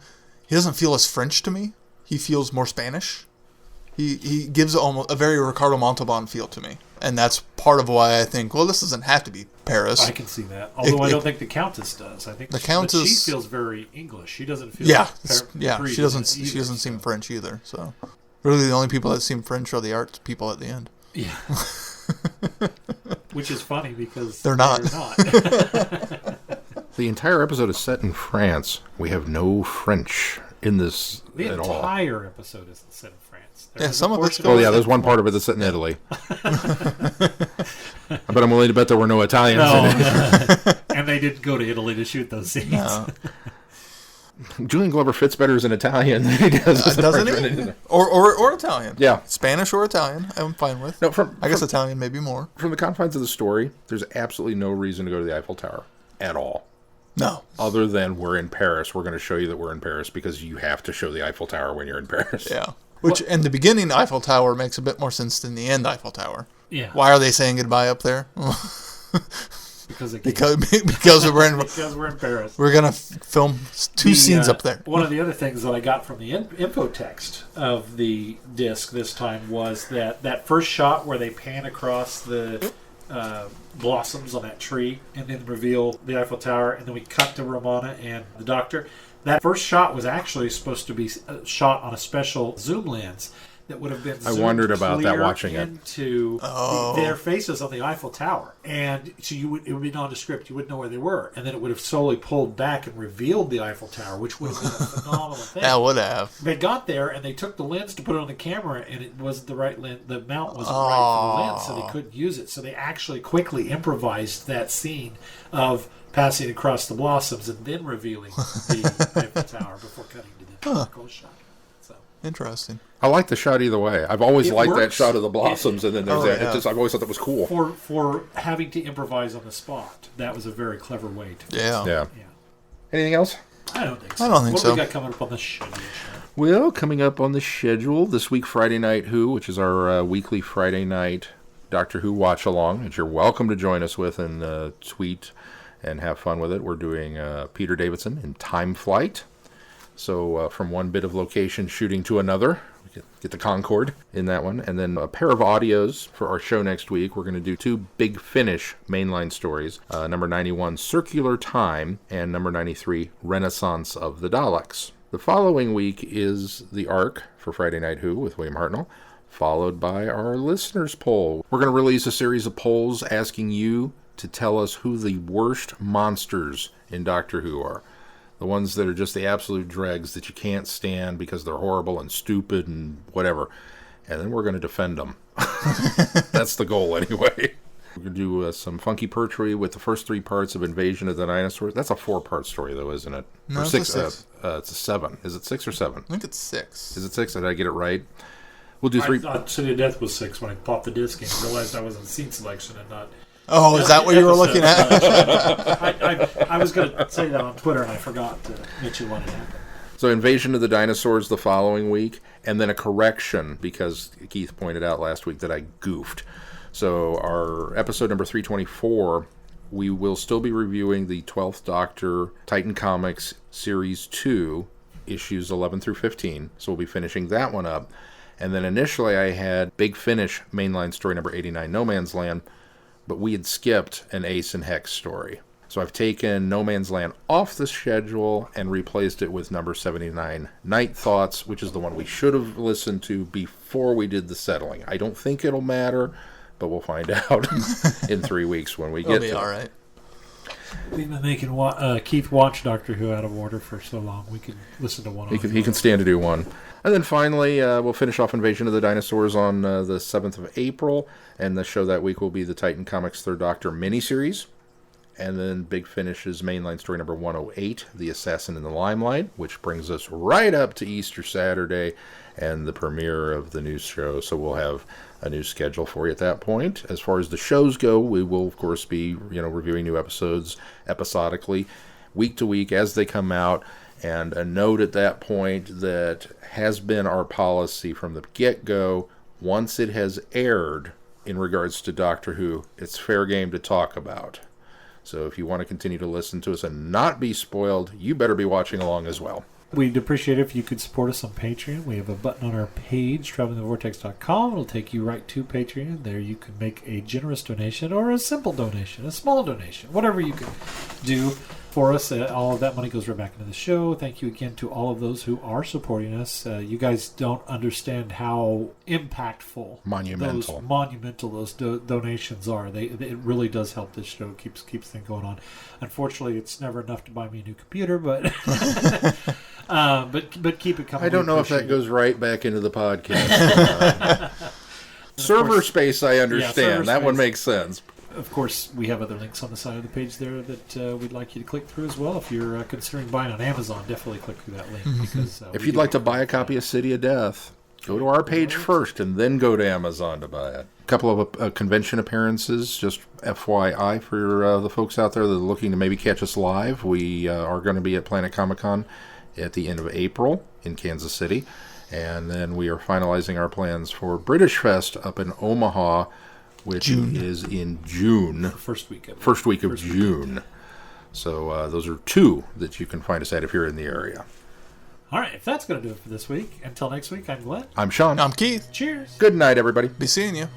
He doesn't feel as French to me. He feels more Spanish. He gives almost a very Ricardo Montalban feel to me. And that's part of why I think, well, this doesn't have to be Paris. I can see that. Although I don't think the Countess does. I think the Countess, she feels very English. She doesn't feel she doesn't seem French either. So really the only people that seem French are the art people at the end. Yeah. Which is funny because they're not. The entire episode is set in France. We have no French in this at all. The entire episode isn't set in France. Yeah, some of it's... Oh, yeah, there's one part of it that's set in Italy. But I'm willing to bet there were no Italians in it. And they didn't go to Italy to shoot those scenes. No. Julian Glover fits better as an Italian than he does as a doesn't he? Or Italian. Yeah. Spanish or Italian, I'm fine with. No, I guess Italian maybe more. From the confines of the story, there's absolutely no reason to go to the Eiffel Tower at all. No. Other than we're in Paris. We're going to show you that we're in Paris because you have to show the Eiffel Tower when you're in Paris. Yeah. Which, in the beginning Eiffel Tower makes a bit more sense than the end Eiffel Tower. Yeah. Why are they saying goodbye up there? because because we're in because we're in Paris. we're gonna film two scenes up there. One of the other things that I got from the info text of the disc this time was that first shot where they pan across the blossoms on that tree and then reveal the Eiffel Tower, and then we cut to Ramona and the Doctor. That first shot was actually supposed to be shot on a special zoom lens that would have been I wondered about that watching it. Into their faces on the Eiffel Tower. And so it would be nondescript. You wouldn't know where they were. And then it would have slowly pulled back and revealed the Eiffel Tower, which would have been a phenomenal thing. That would have. They got there and they took the lens to put it on the camera, and it wasn't the right lens. The mount wasn't right for the lens, so they couldn't use it. So they actually quickly improvised that scene of passing across the blossoms and then revealing the Eiffel Tower before cutting to the close shot. So Interesting. I like the shot either way. I've always liked that works. shot of the blossoms, and then there's that. yeah. I've always thought that was cool. For having to improvise on the spot, that was a very clever way to do it. Yeah. Yeah. Yeah. Anything else? I don't think so. I don't think what so. What do we got coming up on the schedule? Well, coming up on the schedule this week, Friday Night Who, which is our weekly Friday night Doctor Who watch along, that you're welcome to join us with and tweet and have fun with it. We're doing Peter Davidson in Time Flight. So from one bit of location shooting to another, we get the Concorde in that one. And then a pair of audios for our show next week. We're going to do two Big Finish mainline stories. Number 91, Circular Time, and number 93, Renaissance of the Daleks. The following week is the Arc for Friday Night Who with William Hartnell, followed by our listeners' poll. We're going to release a series of polls asking you to tell us who the worst monsters in Doctor Who are. The ones that are just the absolute dregs that you can't stand because they're horrible and stupid and whatever. And then we're going to defend them. That's the goal anyway. We're going to do some funky perchery with the first 3 parts of Invasion of the Dinosaurs. That's a 4-part story, though, isn't it? No, or it's 6. a 6. It's a 7. Is it 6 or 7? I think it's 6. Is it 6? Did I get it right? We'll do 3. I thought City of Death was 6 when I popped the disc in and realized I was in scene selection and not... Oh, is that what you were looking at? I was going to say that on Twitter and I forgot to mention when it happened. So Invasion of the Dinosaurs the following week, and then a correction, because Keith pointed out last week that I goofed. So our episode number 324, we will still be reviewing the 12th Doctor Titan Comics Series 2, issues 11 through 15. So we'll be finishing that one up. And then initially I had Big Finish mainline story number 89, No Man's Land, but we had skipped an Ace and Hex story. So I've taken No Man's Land off the schedule and replaced it with number 79, Night Thoughts, which is the one we should have listened to before we did the settling. I don't think it'll matter, but we'll find out in 3 weeks when we get to it. It'll be all right. We've been making Keith watch Doctor Who out of order for so long. We can listen to one. He can stand to do one. And then finally, we'll finish off Invasion of the Dinosaurs on the 7th of April. And the show that week will be the Titan Comics 3rd Doctor miniseries. And then Big Finish's mainline story number 108, The Assassin in the Limelight, which brings us right up to Easter Saturday and the premiere of the new show. So we'll have a new schedule for you at that point. As far as the shows go, we will, of course, be reviewing new episodes episodically, week to week as they come out. And a note at that point that has been our policy from the get-go, once it has aired in regards to Doctor Who, it's fair game to talk about. So if you want to continue to listen to us and not be spoiled, you better be watching along as well. We'd appreciate it if you could support us on Patreon. We have a button on our page, travelingthevortex.com. It'll take you right to Patreon. There you can make a generous donation or a simple donation, a small donation, whatever you can do for us. All of that money goes right back into the show. Thank you again to all of those who are supporting us. You guys don't understand how impactful, monumental those donations are. It really does help this show. Keeps things going on. Unfortunately, it's never enough to buy me a new computer, but but keep it coming. I don't know if that goes right back into the podcast. Server space, I understand. That one makes sense. Of course, we have other links on the side of the page there that we'd like you to click through as well. If you're considering buying on Amazon, definitely click through that link. Because if you'd like to buy a copy of City of Death, go to our page first and then go to Amazon to buy it. A couple of convention appearances, just FYI for the folks out there that are looking to maybe catch us live. We are going to be at Planet Comic-Con at the end of April in Kansas City. And then we are finalizing our plans for British Fest up in Omaha which June. is in June. First week of First week of June. So those are 2 that you can find us at if you're in the area. All right, if that's going to do it for this week, until next week, I'm Glenn. I'm Sean. I'm Keith. Cheers. Good night, everybody. Be seeing you.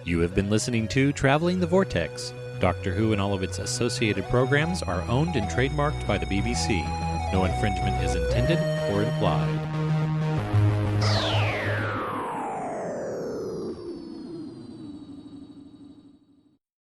You have been listening to Traveling the Vortex. Doctor Who and all of its associated programs are owned and trademarked by the BBC. No infringement is intended or implied.